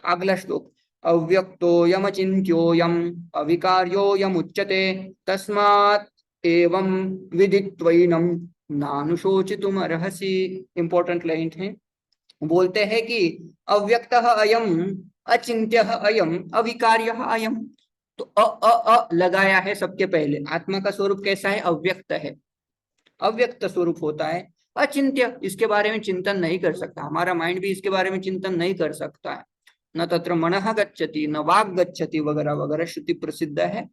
A: अगला श्लोक, अव्यक्तोऽयम् अचिन्त्योऽयम् अविकार्योऽयम् उच्यते तस्मात् एवं विदित्वैनं नानुशोचितुम् अर्हसि। इंपॉर्टेंट लाइन है, बोलते हैं कि अव्यक्तः अयम् अचिन्त्यः अयम् अविकार्यः अयम्। तो अ लगाया है सबके पहले। आत्मा का स्वरूप कैसा है, अव्यक्त है, अव्यक्त स्वरूप होता है। अचिंत्य, इसके बारे में चिंतन नहीं कर सकता, हमारा माइंड भी इसके बारे में चिंतन नहीं कर सकता है। न तत्र मनः गच्छति न वाक् गच्छति वगैरह वगैरह श्रुति प्रसिद्ध है।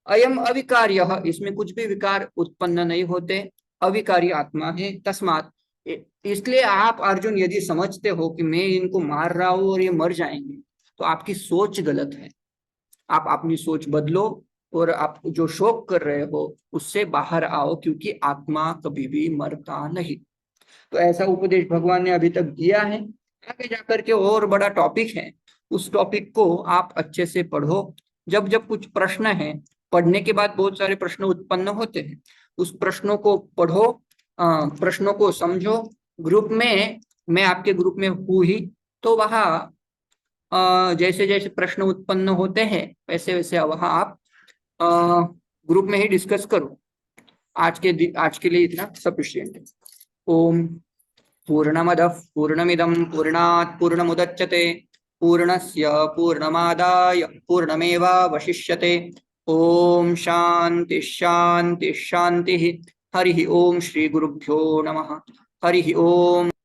A: अयम अविकार्यः, इसमें कुछ भी विकार उत्पन्न नहीं होते, अविकारी आत्मा है। तस्मात्, इसलिए आप अर्जुन यदि समझते हो कि मैं इनको मार रहा हूं और ये मर जाएंगे, तो आपकी सोच गलत है। आप अपनी सोच बदलो और आप जो शोक कर रहे हो उससे बाहर आओ, क्योंकि आत्मा कभी भी मरता नहीं। तो ऐसा उपदेश भगवान ने अभी तक दिया है। आगे जाकर के और बड़ा टॉपिक है, उस टॉपिक को आप अच्छे से पढ़ो। जब जब कुछ प्रश्न है, पढ़ने के बाद बहुत सारे प्रश्न उत्पन्न होते हैं, उस प्रश्नों को पढ़ो, प्रश्नों को समझो। ग्रुप में, मैं आपके ग्रुप में हूँ ही, तो वहाँ जैसे जैसे प्रश्न उत्पन्न होते हैं वैसे वैसे वहाँ आप ग्रुप में ही डिस्कस करो। आज के लिए इतना सफिशिएंट है। ओम पूर्णमदः पूर्णमिदं पूर्णात् पूर्णमुदच्यते पूर्णस्य पूर्णमादाय पूर्णमेवावशिष्यते। ओम शांति शांति शांति। हरि ओम श्री गुरुभ्यो नमः। हरि ओम।